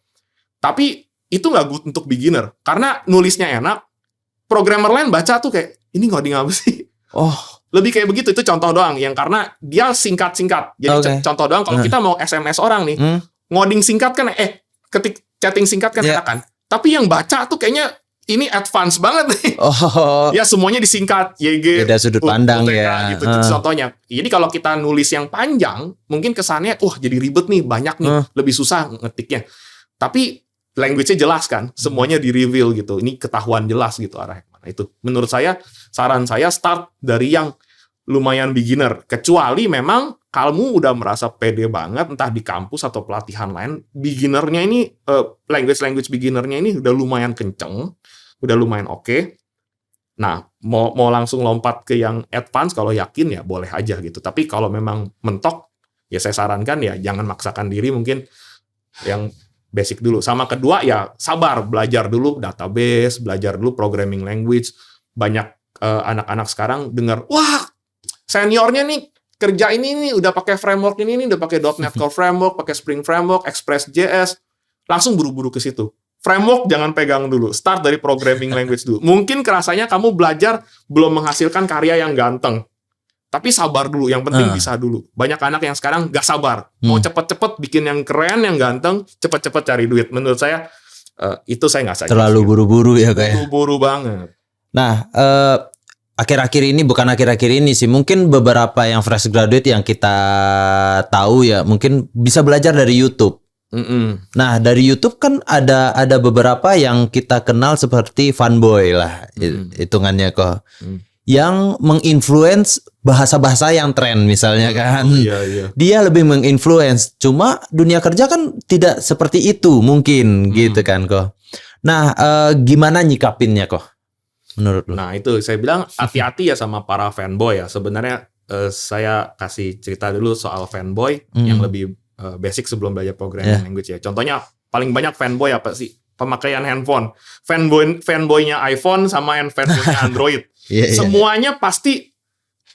Tapi itu nggak good untuk beginner. Karena nulisnya enak. Programmer lain baca tuh kayak, ini ngoding apa sih? Lebih kayak begitu. Itu contoh doang. Yang karena dia singkat-singkat. Jadi contoh doang kalau kita mau SMS orang nih. Ngoding singkat kan, ketik chatting singkat kan enak kan. Tapi yang baca tuh kayaknya ini advance banget nih. Ya semuanya disingkat. YG. Beda sudut pandang ya. Gitu, itu contohnya. Jadi kalau kita nulis yang panjang, mungkin kesannya, jadi ribet nih, banyak nih, lebih susah ngetiknya. Tapi language-nya jelas kan, semuanya di-reveal gitu. Ini ketahuan jelas gitu arahnya kemana. Itu menurut saya, saran saya start dari yang lumayan beginner. Kecuali memang kamu udah merasa pede banget, entah di kampus atau pelatihan lain, beginnernya ini, language beginnernya ini udah lumayan kenceng, udah lumayan oke. Nah, mau langsung lompat ke yang advance, kalau yakin ya boleh aja gitu. Tapi kalau memang mentok, ya saya sarankan ya jangan maksakan diri, mungkin yang basic dulu. Sama kedua ya sabar, belajar dulu database, belajar dulu programming language. Banyak anak-anak sekarang dengar, wah seniornya nih, kerja ini udah pakai framework ini udah pakai .NET Core Framework, pakai Spring Framework, Express.js, langsung buru-buru ke situ. Framework jangan pegang dulu, start dari programming language dulu. Mungkin kerasanya kamu belajar belum menghasilkan karya yang ganteng, tapi sabar dulu. Yang penting bisa dulu. Banyak anak yang sekarang gak sabar, mau cepet-cepet bikin yang keren, yang ganteng, cepet-cepet cari duit. Menurut saya itu saya nggak saja. Terlalu buru-buru ya kayak. Buru-buru banget. Nah, akhir-akhir ini, bukan akhir-akhir ini sih, mungkin beberapa yang fresh graduate yang kita tahu ya, mungkin bisa belajar dari YouTube. Nah, dari YouTube kan ada beberapa yang kita kenal seperti fanboy lah, hitungannya kok. Yang menginfluence bahasa-bahasa yang tren misalnya kan. Iya. Dia lebih menginfluence. Cuma dunia kerja kan tidak seperti itu mungkin gitu kan kok. Nah, gimana nyikapinnya kok? Menurut lu? Nah itu saya bilang hati-hati ya sama para fanboy ya. Sebenarnya saya kasih cerita dulu soal fanboy yang lebih basic sebelum belajar programming language ya. Contohnya paling banyak fanboy apa sih? Pemakaian handphone. Fanboynya iPhone sama fanboynya Android. Semuanya pasti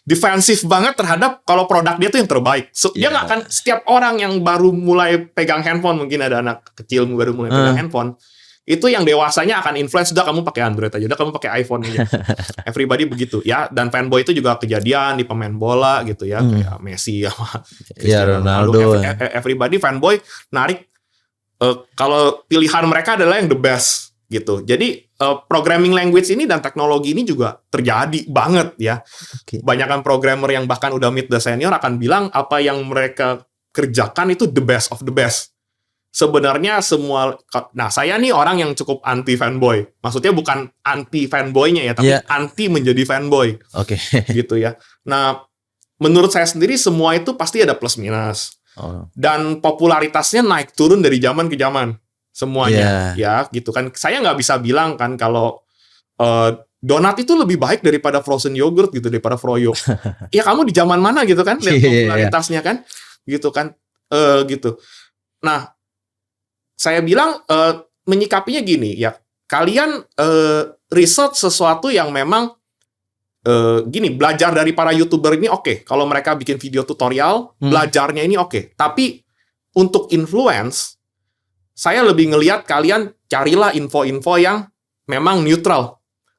defensif banget terhadap kalau produk dia tuh yang terbaik. Dia nggak akan, setiap orang yang baru mulai pegang handphone, mungkin ada anak kecil baru mulai pegang handphone, itu yang dewasanya akan influence, udah kamu pakai Android aja, udah kamu pakai iPhone aja. Everybody begitu ya. Dan fanboy itu juga kejadian di pemain bola gitu ya, kayak Messi sama Cristiano Ronaldo. Everybody fanboy narik kalau pilihan mereka adalah yang the best gitu. Jadi programming language ini dan teknologi ini juga terjadi banget ya. Banyakan programmer yang bahkan udah meet the senior akan bilang apa yang mereka kerjakan itu the best of the best. Sebenarnya semua, nah saya nih orang yang cukup anti fanboy. Maksudnya bukan anti fanboynya ya, tapi anti menjadi fanboy. Gitu ya. Nah, menurut saya sendiri semua itu pasti ada plus minus. Oh. Dan popularitasnya naik turun dari zaman ke zaman semuanya, ya gitu kan. Saya nggak bisa bilang kan kalau donat itu lebih baik daripada frozen yogurt gitu, daripada froyo. Ya kamu di zaman mana gitu kan, lihat popularitasnya kan, gitu kan, gitu. Nah, saya bilang menyikapinya gini ya, kalian research sesuatu yang memang gini, belajar dari para YouTuber ini oke. Kalau mereka bikin video tutorial, belajarnya ini oke. Tapi untuk influence, saya lebih ngelihat kalian carilah info-info yang memang neutral.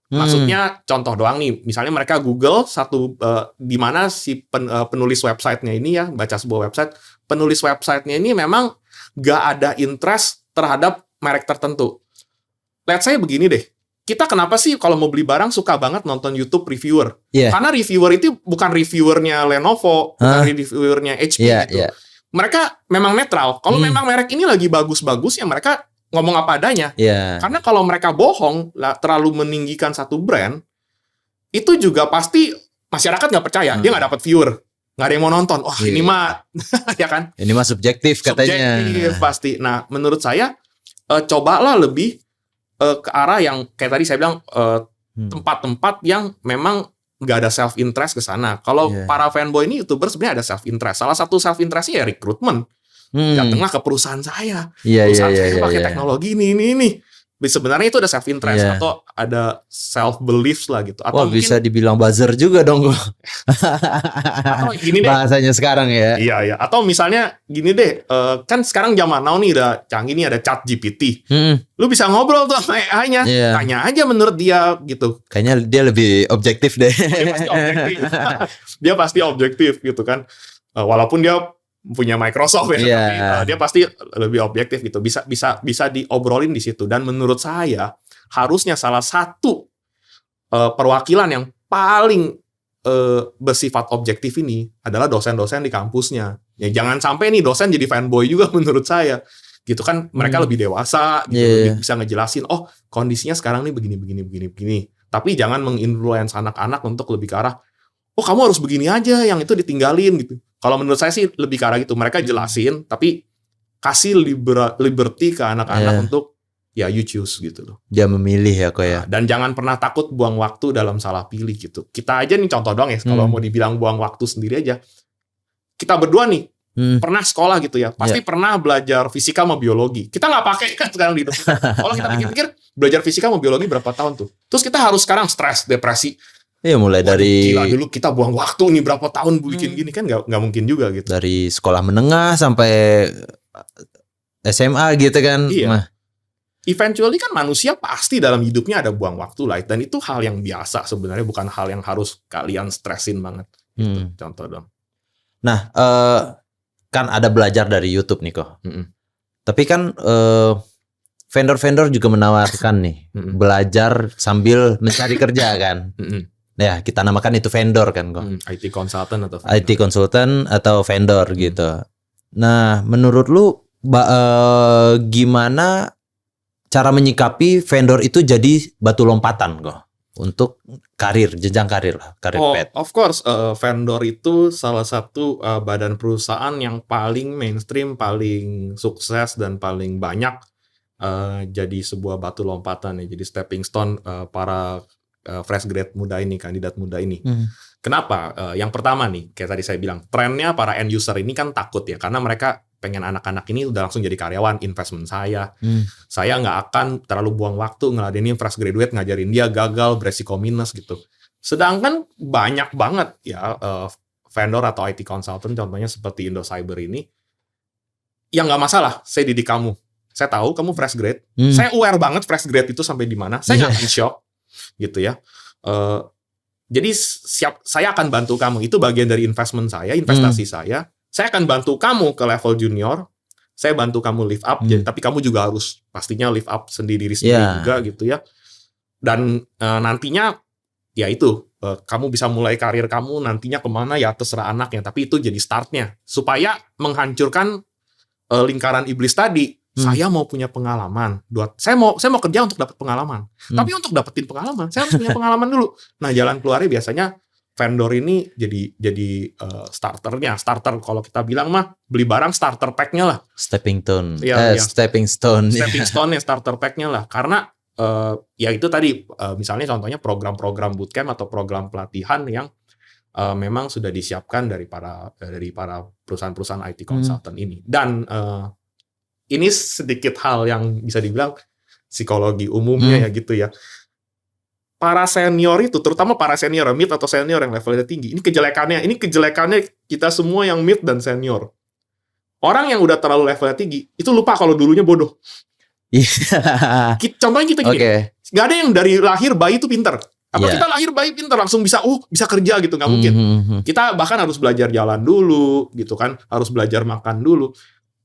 Maksudnya contoh doang nih, misalnya mereka Google satu di mana si penulis websitenya ini ya, baca sebuah website, penulis websitenya ini memang gak ada interest terhadap merek tertentu. Let's say begini deh, kita kenapa sih kalau mau beli barang suka banget nonton YouTube reviewer? Karena reviewer itu bukan reviewernya Lenovo, bukan reviewernya HP gitu. Mereka memang netral. Kalau memang merek ini lagi bagus-bagus, ya mereka ngomong apa adanya. Karena kalau mereka bohong, terlalu meninggikan satu brand, itu juga pasti masyarakat nggak percaya. Dia nggak dapat viewer, nggak ada yang mau nonton. Wah, ini mah, ya kan? Ini mah subjektif katanya. Subjektif pasti. Nah, menurut saya cobalah lebih ke arah yang kayak tadi saya bilang tempat-tempat yang memang nggak ada self interest ke sana. Kalau para fanboy ini YouTuber sebenarnya ada self interest. Salah satu self interestnya ya rekrutmen. Datanglah ke perusahaan saya. Perusahaan saya pakai teknologi ini. Sebenarnya itu ada self interest atau ada self beliefs lah gitu. Atau mungkin, bisa dibilang buzzer juga dong. Atau gini deh. Bahasanya sekarang ya. Iya. Atau misalnya gini deh, kan sekarang zaman now nih udah canggih nih, ada chat GPT. Lu bisa ngobrol tuh sama AI-nya, tanya aja menurut dia gitu. Kayaknya dia lebih objektif deh. Dia pasti objektif gitu kan. Walaupun dia punya Microsoft ya, tapi dia pasti lebih objektif gitu. Bisa diobrolin di situ. Dan menurut saya harusnya salah satu perwakilan yang paling bersifat objektif ini adalah dosen-dosen di kampusnya. Ya jangan sampai nih dosen jadi fanboy juga menurut saya. Gitu kan, mereka lebih dewasa gitu, bisa ngejelasin, oh kondisinya sekarang nih begini. Tapi jangan menginfluence anak-anak untuk lebih ke arah, oh kamu harus begini aja, yang itu ditinggalin gitu. Kalau menurut saya sih lebih ke arah gitu. Mereka jelasin, tapi kasih liberty ke anak-anak untuk ya you choose gitu loh. Dia memilih ya kok ya. Dan jangan pernah takut buang waktu dalam salah pilih gitu. Kita aja nih contoh doang ya, kalau mau dibilang buang waktu sendiri aja. Kita berdua nih, pernah sekolah gitu ya. Pasti pernah belajar fisika sama biologi. Kita nggak pakai kan sekarang di hidup kita. Kalau kita pikir-pikir, belajar fisika sama biologi berapa tahun tuh. Terus kita harus sekarang stres, depresi. Iya, mulai dari gila, dulu kita buang waktu nih berapa tahun bikin gini kan nggak mungkin juga gitu. Dari sekolah menengah sampai SMA gitu kan. Iya. Eventually kan manusia pasti dalam hidupnya ada buang waktu lah, dan itu hal yang biasa sebenarnya, bukan hal yang harus kalian stresin banget. Gitu, contoh dong. Nah, kan ada belajar dari YouTube nih kok. Tapi kan vendor-vendor juga menawarkan nih belajar sambil mencari kerja kan. Ya, kita namakan itu vendor kan kok. IT consultant atau vendor. IT consultant atau vendor gitu. Nah, menurut lu gimana cara menyikapi vendor itu jadi batu lompatan kok untuk karir, jenjang karir lah, karir path? Of course, vendor itu salah satu badan perusahaan yang paling mainstream, paling sukses dan paling banyak jadi sebuah batu lompatan ya, jadi stepping stone para fresh grade muda ini, kandidat muda ini. Kenapa? Yang pertama nih, kayak tadi saya bilang, trennya para end user ini kan takut ya, karena mereka pengen anak-anak ini udah langsung jadi karyawan, investment saya. Saya nggak akan terlalu buang waktu ngeladenin fresh graduate, ngajarin dia gagal, beresiko minus gitu. Sedangkan banyak banget ya vendor atau IT consultant, contohnya seperti Indo Cyber ini, yang nggak masalah, saya didik kamu. Saya tahu kamu fresh grade, saya aware banget fresh grade itu sampai di mana, saya nggak shock. Gitu ya. Jadi saya akan bantu kamu. Itu bagian dari investment saya, investasi saya. Saya akan bantu kamu ke level junior. Saya bantu kamu lift up. Tapi kamu juga harus pastinya lift up sendiri juga gitu ya. Dan nantinya ya itu kamu bisa mulai karir kamu nantinya kemana ya terserah anaknya. Tapi itu jadi startnya supaya menghancurkan lingkaran iblis tadi. Saya mau punya pengalaman. Saya mau kerja untuk dapat pengalaman. Tapi untuk dapetin pengalaman, saya harus punya pengalaman dulu. Nah, jalan keluarnya biasanya vendor ini jadi starter kalau kita bilang mah beli barang starter pack-nya lah. Stepping stone. Iya. Stepping stone. Stepping stone-nya starter pack-nya lah. Karena ya itu tadi misalnya contohnya program-program bootcamp atau program pelatihan yang memang sudah disiapkan dari para perusahaan-perusahaan IT consultant ini. Dan ini sedikit hal yang bisa dibilang psikologi umumnya ya gitu ya. Para senior itu, terutama para senior mid atau senior yang levelnya tinggi, ini kejelekannya kita semua yang mid dan senior. Orang yang udah terlalu levelnya tinggi itu lupa kalau dulunya bodoh. Contohnya kita gini, nggak ada yang dari lahir bayi itu pinter. Kita lahir bayi pinter langsung bisa kerja gitu, nggak mungkin. Kita bahkan harus belajar jalan dulu gitu kan, harus belajar makan dulu.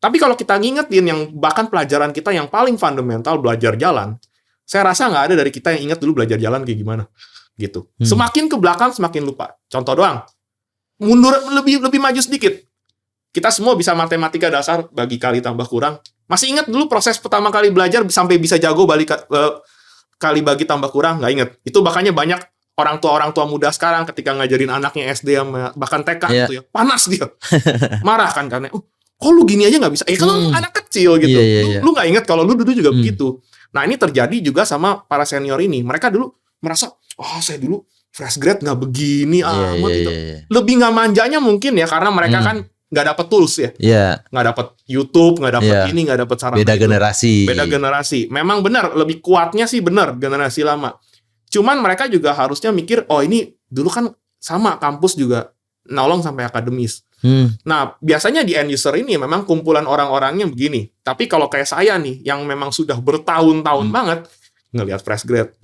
Tapi kalau kita ngingetin yang bahkan pelajaran kita yang paling fundamental belajar jalan, saya rasa nggak ada dari kita yang ingat dulu belajar jalan kayak gimana gitu. Semakin ke belakang semakin lupa. Contoh doang, mundur lebih maju sedikit. Kita semua bisa matematika dasar, bagi kali tambah kurang. Masih ingat dulu proses pertama kali belajar sampai bisa jago kali bagi tambah kurang? Nggak inget. Itu makanya banyak orang tua muda sekarang ketika ngajarin anaknya SD bahkan TK gitu ya, panas dia, marah kan karena kok lu gini aja nggak bisa? Kalau anak kecil gitu, lu nggak inget kalau lu dulu juga begitu. Nah ini terjadi juga sama para senior ini. Mereka dulu merasa, saya dulu fresh grade nggak begini amat gitu. Lebih nggak manjanya mungkin ya karena mereka kan nggak dapet tools ya, nggak dapet YouTube, nggak dapet ini, nggak dapet sarana. Beda generasi. Memang benar, lebih kuatnya sih benar generasi lama. Cuman mereka juga harusnya mikir, ini dulu kan sama kampus juga nolong sampai akademis. Nah biasanya di end user ini memang kumpulan orang-orangnya begini. Tapi kalau kayak saya nih, yang memang sudah bertahun-tahun banget ngelihat fresh grade.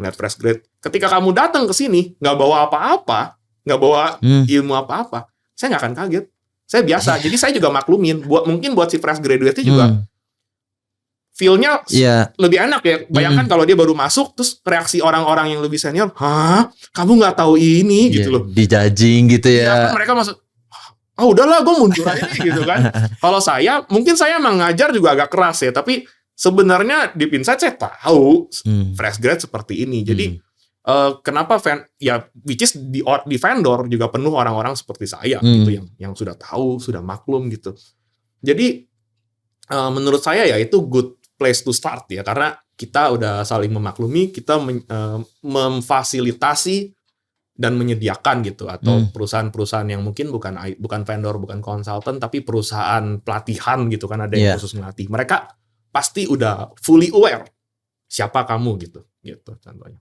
Ketika kamu datang ke sini nggak bawa apa-apa, nggak bawa ilmu apa-apa, saya nggak akan kaget. Saya biasa, jadi saya juga maklumin. Mungkin buat si fresh graduate juga feel-nya lebih enak ya. Bayangkan kalau dia baru masuk, terus reaksi orang-orang yang lebih senior, kamu nggak tahu ini gitu loh. Dijudging gitu ya. Mereka masuk, udahlah gue mundur aja gitu kan. Kalau mungkin saya mengajar juga agak keras ya, tapi sebenarnya di Insight saya tahu fresh grade seperti ini. Jadi kenapa which is di vendor juga penuh orang-orang seperti saya gitu yang sudah tahu, sudah maklum gitu. Jadi menurut saya ya itu good place to start ya, karena kita udah saling memaklumi, kita memfasilitasi dan menyediakan gitu, atau perusahaan-perusahaan yang mungkin bukan vendor, bukan konsultan, tapi perusahaan pelatihan gitu kan, ada yang khusus ngelatih. Mereka pasti udah fully aware siapa kamu gitu contohnya.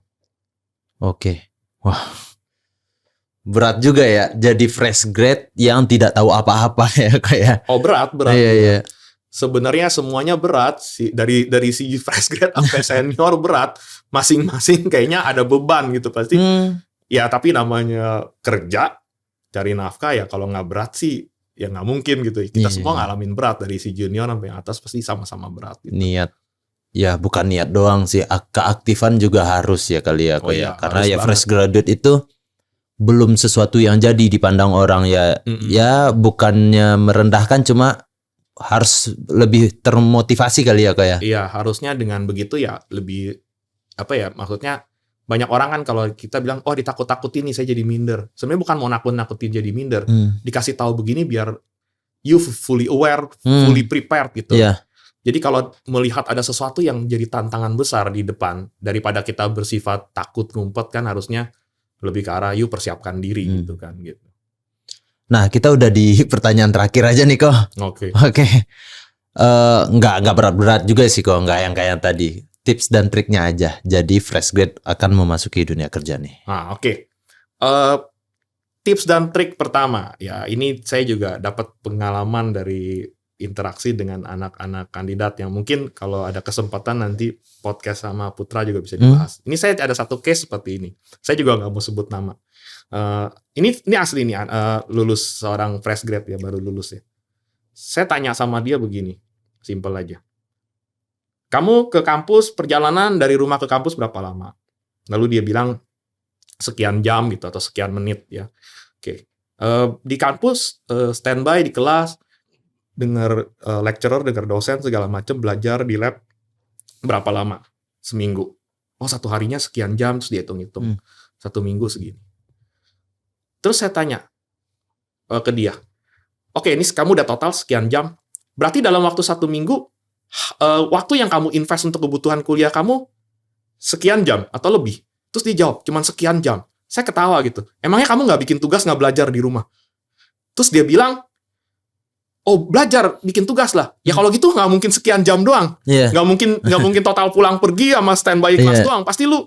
Oke. Wah. Berat juga ya jadi fresh grade yang tidak tahu apa-apa ya kayak. Berat. Iya. Sebenarnya semuanya berat sih, dari si fresh grade sampai senior berat. Masing-masing kayaknya ada beban gitu pasti. Ya tapi namanya kerja, cari nafkah ya, kalau nggak berat sih ya nggak mungkin gitu. Kita semua ngalamin berat, dari si junior sampai atas pasti sama-sama berat gitu. Niat. Ya bukan niat doang sih, keaktifan juga harus ya kali ya. Karena ya fresh graduate itu belum sesuatu yang jadi dipandang orang ya. Ya bukannya merendahkan, cuma harus lebih termotivasi kali ya kayak. Iya, harusnya dengan begitu ya lebih maksudnya banyak orang kan kalau kita bilang ditakut-takutin nih saya jadi minder. Sebenarnya bukan mau nakut-nakutin jadi minder. Dikasih tahu begini biar you fully aware, fully prepared gitu. Jadi kalau melihat ada sesuatu yang jadi tantangan besar di depan, daripada kita bersifat takut ngumpet, kan harusnya lebih ke arah you persiapkan diri gitu kan gitu. Nah, kita udah di pertanyaan terakhir aja nih kok. Oke. Nggak berat-berat juga sih kok, nggak yang kayak tadi. Tips dan triknya aja. Jadi fresh grade akan memasuki dunia kerja nih. Oke. Tips dan trik pertama, ya ini saya juga dapat pengalaman dari interaksi dengan anak-anak kandidat yang mungkin kalau ada kesempatan nanti podcast sama Putra juga bisa dibahas. Ini saya ada satu case seperti ini. Saya juga nggak mau sebut nama. Ini asli nih, lulus seorang fresh grade ya, baru lulus ya. Saya tanya sama dia begini, simple aja. Kamu ke kampus, perjalanan dari rumah ke kampus berapa lama? Lalu dia bilang sekian jam gitu atau sekian menit ya. Oke. Di kampus standby di kelas, dengar lecturer, dengar dosen segala macam, belajar di lab berapa lama? Seminggu. 1 harinya sekian jam, terus dihitung-hitung. 1 minggu segini. Terus saya tanya ke dia, oke, ini kamu udah total sekian jam, berarti dalam waktu 1 minggu, waktu yang kamu invest untuk kebutuhan kuliah kamu sekian jam atau lebih? Terus dia jawab, cuman sekian jam. Saya ketawa gitu. Emangnya kamu nggak bikin tugas, nggak belajar di rumah? Terus dia bilang, oh belajar, bikin tugas lah. Ya kalau gitu nggak mungkin sekian jam doang. Iya. Nggak mungkin total pulang pergi sama standby kelas doang. Pasti lu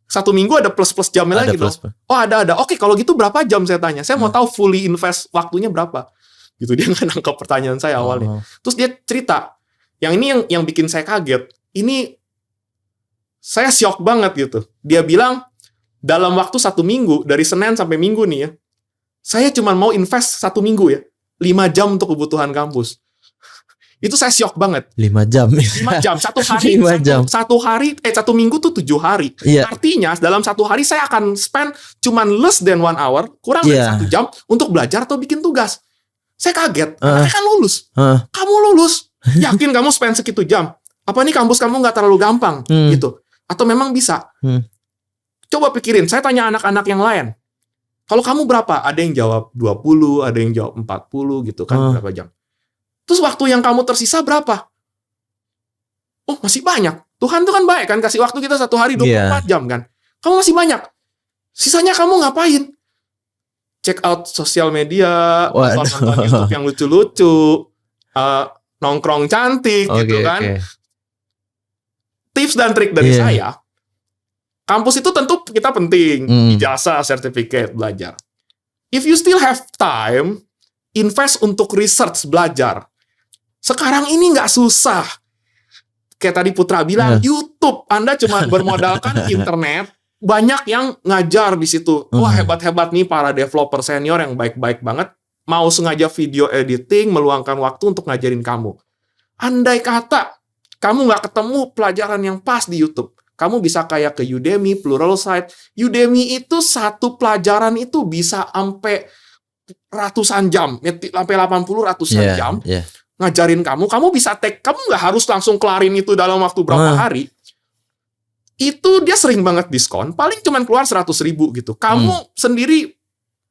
1 minggu ada plus jamnya Ada lagi dong. plus. Oh ada. Oke, kalau gitu berapa jam saya tanya? Saya mau tahu fully invest waktunya berapa. Gitu, dia nggak nangkep pertanyaan saya awalnya. Terus dia cerita, yang ini yang bikin saya kaget. Ini saya syok banget gitu. Dia bilang dalam waktu 1 minggu dari Senin sampai Minggu nih ya, saya cuma mau invest 1 minggu ya, 5 jam untuk kebutuhan kampus. Itu saya syok banget. 5 jam. 5 jam, 1 hari, 5 jam. 1 minggu tuh 7 hari. Iya. Artinya dalam 1 hari saya akan spend cuman less than 1 hour, kurang dari 1 jam untuk belajar atau bikin tugas. Saya kaget, saya kan lulus. Kamu lulus, yakin kamu spend segitu jam? Apa nih kampus kamu nggak terlalu gampang gitu? Atau memang bisa? Coba pikirin, saya tanya anak-anak yang lain. Kalau kamu berapa? Ada yang jawab 20, ada yang jawab 40 gitu kan, berapa jam. Terus waktu yang kamu tersisa berapa? Oh, masih banyak. Tuhan tuh kan baik kan, kasih waktu kita 1 hari 24 jam kan. Kamu masih banyak. Sisanya kamu ngapain? Check out sosial media, nonton YouTube yang lucu-lucu, nongkrong cantik gitu kan. Tips dan trik dari saya, kampus itu tentu kita penting, ijazah, sertifikat, belajar. If you still have time, invest untuk research, belajar. Sekarang ini nggak susah. Kayak tadi Putra bilang, YouTube, Anda cuma bermodalkan internet, banyak yang ngajar di situ. Wah, hebat-hebat nih para developer senior yang baik-baik banget, mau sengaja video editing, meluangkan waktu untuk ngajarin kamu. Andai kata kamu nggak ketemu pelajaran yang pas di YouTube, kamu bisa kayak ke Udemy, Pluralsight. Udemy itu satu pelajaran itu bisa sampai ratusan jam, sampai 80 ratusan jam. Ngajarin kamu bisa kamu nggak harus langsung kelarin itu dalam waktu berapa hari. Itu dia sering banget diskon, paling cuman keluar 100.000 gitu. Kamu sendiri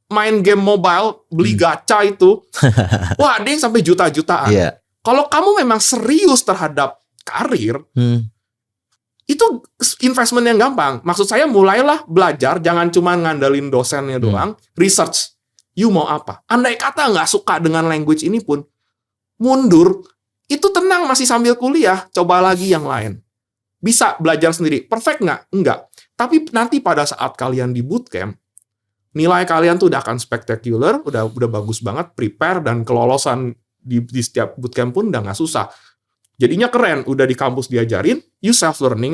main game mobile, beli gacha itu, wah ada yang sampai juta-jutaan. Kalau kamu memang serius terhadap karir, itu investment yang gampang. Maksud saya mulailah belajar, jangan cuma ngandelin dosennya doang, research. You mau apa? Andai kata nggak suka dengan language ini pun, mundur, itu tenang masih sambil kuliah, coba lagi yang lain. Bisa belajar sendiri. Perfect nggak? Enggak. Tapi nanti pada saat kalian di bootcamp, nilai kalian tuh udah akan spektakuler, udah bagus banget, prepare, dan kelolosan di setiap bootcamp pun udah nggak susah. Jadinya keren, udah di kampus diajarin, you self-learning,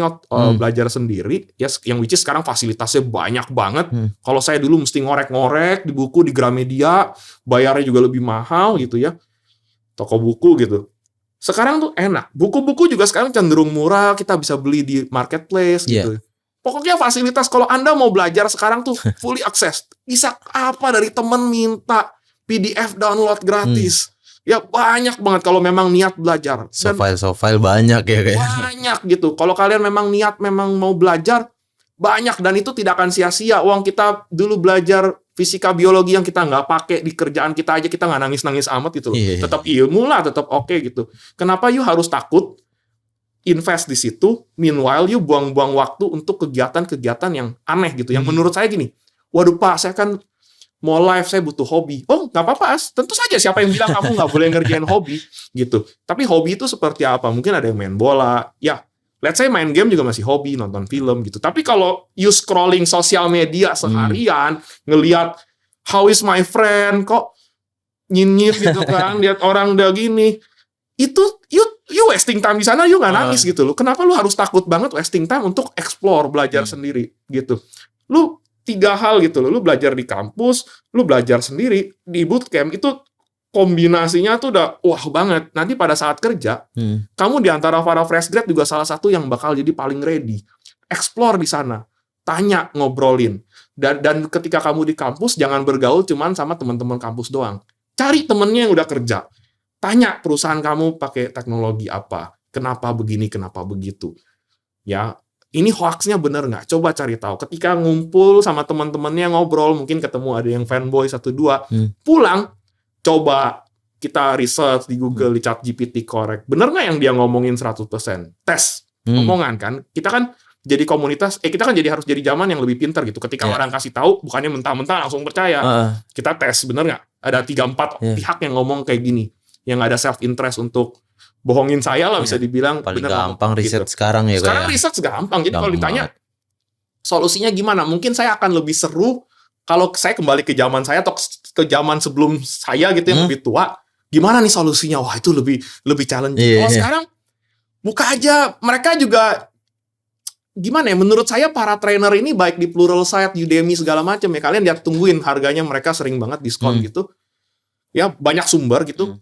belajar sendiri, ya, yang which is sekarang fasilitasnya banyak banget. Kalau saya dulu mesti ngorek-ngorek di buku, di Gramedia, bayarnya juga lebih mahal gitu ya, toko buku gitu. Sekarang tuh enak, buku-buku juga sekarang cenderung murah, kita bisa beli di marketplace gitu. Pokoknya fasilitas, kalau Anda mau belajar sekarang tuh fully access, bisa apa dari temen minta, PDF download gratis. Ya banyak banget kalau memang niat belajar. File banyak ya kayak. Banyak gitu. Kalau kalian memang niat memang mau belajar, banyak, dan itu tidak akan sia-sia. Uang kita dulu belajar fisika biologi yang kita nggak pakai di kerjaan kita aja, kita nggak nangis-nangis amat gitu loh. Tetap ilmu lah, tetap oke gitu. Kenapa you harus takut invest di situ, meanwhile you buang-buang waktu untuk kegiatan-kegiatan yang aneh gitu. Yang menurut saya gini, waduh Pak, saya kan mau live, saya butuh hobi. Oh, nggak apa-apa, tentu saja, siapa yang bilang kamu nggak boleh ngerjain hobi gitu. Tapi hobi itu seperti apa? Mungkin ada yang main bola, ya let's say main game juga masih hobi, nonton film gitu. Tapi kalau you scrolling sosial media seharian, ngelihat how is my friend, kok nyinyir gitu kan, lihat orang udah gini, itu you wasting time di sana, you nggak nangis gitu loh. Kenapa lu harus takut banget wasting time untuk explore, belajar sendiri gitu? Lu 3 hal gitu loh, lu belajar di kampus, lu belajar sendiri di bootcamp, itu kombinasinya tuh udah wah banget. Nanti pada saat kerja, kamu di antara para fresh grad juga salah satu yang bakal jadi paling ready. Explore di sana, tanya, ngobrolin. Dan ketika kamu di kampus, jangan bergaul cuman sama teman-teman kampus doang. Cari temennya yang udah kerja. Tanya perusahaan kamu pakai teknologi apa, kenapa begini, kenapa begitu. Ya, ini hoaxnya bener nggak? Coba cari tahu. Ketika ngumpul sama teman-temannya ngobrol, mungkin ketemu ada yang fanboy 1-2, pulang coba kita research di Google, di ChatGPT, korek. Bener nggak yang dia ngomongin 100%? Tes omongan kan. Kita kan jadi komunitas, kita kan harus jadi zaman yang lebih pintar gitu. Ketika orang kasih tahu, bukannya mentah-mentah langsung percaya. Kita tes, bener nggak? Ada 3-4 pihak yang ngomong kayak gini, yang ada self interest untuk bohongin saya lah, bisa dibilang. Paling bener gampang riset gitu. Sekarang ya. Sekarang riset gampang. Jadi kalau ditanya solusinya gimana, mungkin saya akan lebih seru kalau saya kembali ke zaman saya atau ke zaman sebelum saya gitu yang lebih tua. Gimana nih solusinya? Wah, itu lebih challenging. Kalau sekarang buka aja, mereka juga gimana ya, menurut saya para trainer ini baik di Pluralsight, Udemy segala macam ya, kalian lihat, tungguin harganya, mereka sering banget diskon gitu. Ya, banyak sumber gitu.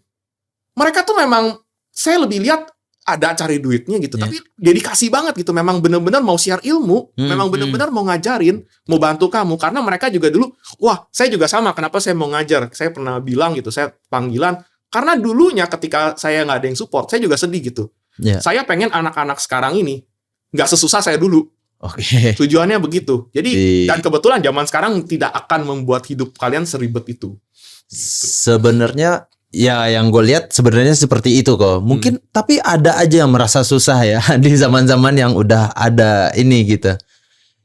Mereka tuh memang saya lebih lihat ada cari duitnya gitu, tapi dedikasi banget gitu. Memang benar-benar mau share ilmu, memang benar-benar mau ngajarin, mau bantu kamu. Karena mereka juga dulu, wah, saya juga sama. Kenapa saya mau ngajar? Saya pernah bilang gitu, saya panggilan. Karena dulunya ketika saya nggak ada yang support, saya juga sedih gitu. Saya pengen anak-anak sekarang ini nggak sesusah saya dulu. Tujuannya begitu. Jadi dan kebetulan zaman sekarang tidak akan membuat hidup kalian seribet itu. Sebenarnya ya yang gue lihat sebenarnya seperti itu kok. Mungkin tapi ada aja yang merasa susah ya di zaman-zaman yang udah ada ini gitu.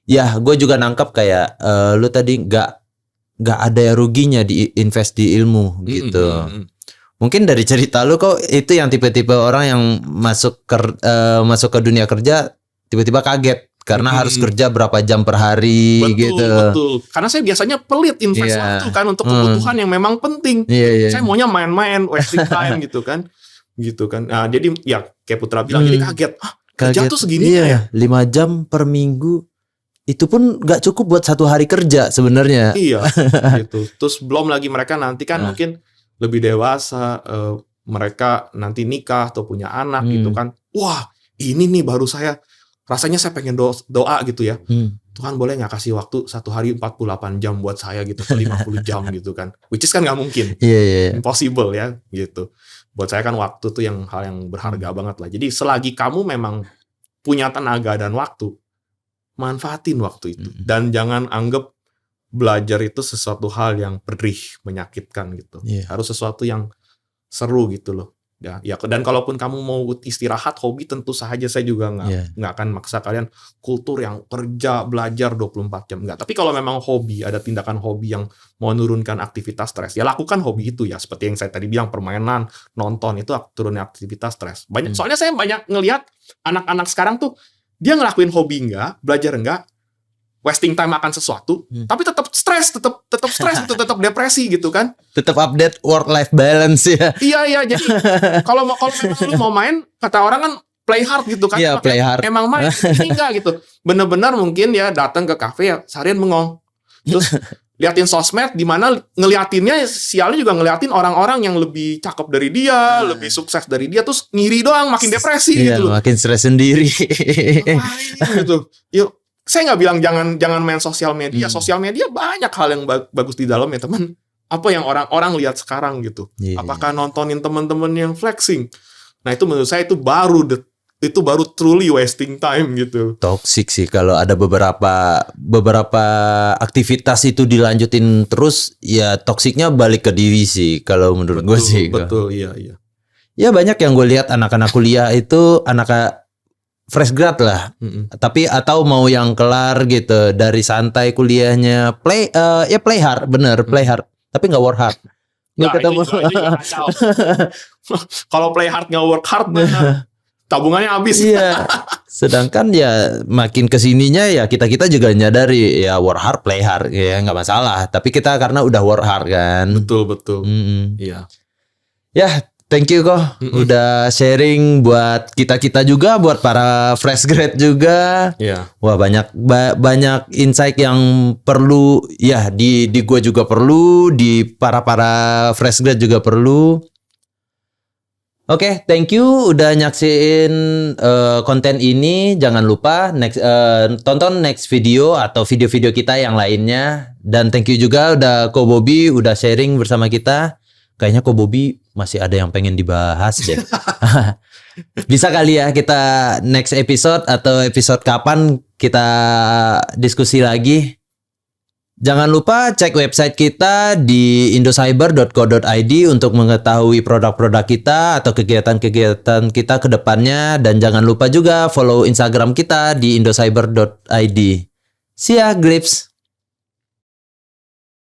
Ya, gue juga nangkep kayak lu tadi nggak ada ruginya di invest di ilmu gitu. Mungkin dari cerita lu kok itu yang tipe-tipe orang yang masuk ke dunia kerja tiba-tiba kaget karena harus kerja berapa jam per hari gitu. Betul. Karena saya biasanya pelit invest waktu kan untuk kebutuhan yang memang penting. Saya maunya main-main, wasting time gitu kan. Nah, jadi ya kayak Putra bilang, jadi kaget. Kerja tuh segini ya? 5 jam per minggu. Itu pun gak cukup buat 1 hari kerja sebenarnya. Iya, gitu. Terus belum lagi mereka nanti kan mungkin lebih dewasa, mereka nanti nikah atau punya anak gitu kan. Wah, ini nih baru rasanya saya pengen doa gitu ya. Tuhan boleh nggak kasih waktu 1 hari 48 jam buat saya gitu, 50 jam gitu kan. Which is kan nggak mungkin. Impossible ya gitu. Buat saya kan waktu tuh hal yang berharga banget lah. Jadi selagi kamu memang punya tenaga dan waktu, manfaatin waktu itu. Dan jangan anggap belajar itu sesuatu hal yang perih, menyakitkan gitu. Harus sesuatu yang seru gitu loh. Ya, dan kalaupun kamu mau istirahat, hobi, tentu saja saya juga nggak akan maksa kalian kultur yang kerja, belajar 24 jam. Nggak. Tapi kalau memang hobi, ada tindakan hobi yang mau menurunkan aktivitas stres, ya lakukan hobi itu ya. Seperti yang saya tadi bilang, permainan, nonton, itu turunnya aktivitas stres. Soalnya saya banyak ngelihat anak-anak sekarang tuh, dia ngelakuin hobi nggak, belajar nggak, wasting time akan sesuatu, tapi tetap stres, tetap stres, tetap depresi gitu kan. Tetap update work life balance ya. Iya, jadi kalau memang lu mau main, kata orang kan play hard gitu kan. Iya, play hard. Emang main, ini enggak gitu. Bener-bener mungkin ya datang ke kafe ya seharian bengong. Terus liatin sosmed, di mana ngeliatinnya sialnya juga ngeliatin orang-orang yang lebih cakep dari dia, lebih sukses dari dia, terus ngiri doang, makin depresi gitu. Makin stres sendiri. Gitu. Yuk, saya nggak bilang jangan main sosial media. Sosial media banyak hal yang bagus di dalam ya teman. Apa yang orang-orang lihat sekarang gitu? Apakah nontonin teman-teman yang flexing? Nah itu menurut saya itu baru truly wasting time gitu. Toxic sih kalau ada beberapa aktivitas itu dilanjutin terus, ya toksiknya balik ke diri sih kalau menurut gue sih. Betul, iya. Ya banyak yang gue lihat anak-anak kuliah itu anak fresh grad lah, tapi atau mau yang kelar gitu dari santai kuliahnya, play hard, play hard, tapi nggak work hard. Nggak ketemu. Kalau play hard nggak work hard, tabungannya habis. Iya. Sedangkan ya makin kesininya ya kita juga nyadari ya work hard, play hard ya nggak masalah. Tapi kita karena udah work hard kan. Betul. Iya. Ya. Thank you kok udah sharing buat kita juga, buat para fresh grad juga. Wah banyak insight yang perlu ya di gue juga perlu, di para fresh grad juga perlu. Oke, thank you udah nyaksiin konten ini. Jangan lupa tonton next video atau video-video kita yang lainnya. Dan thank you juga udah Ko Bobby udah sharing bersama kita. kayaknya Ko Bobby masih ada yang pengen dibahas deh. Bisa kali ya kita next episode atau episode kapan kita diskusi lagi. Jangan lupa cek website kita di indocyber.co.id untuk mengetahui produk-produk kita atau kegiatan-kegiatan kita ke depannya. Dan jangan lupa juga follow Instagram kita di indocyber.id. See ya, Grips!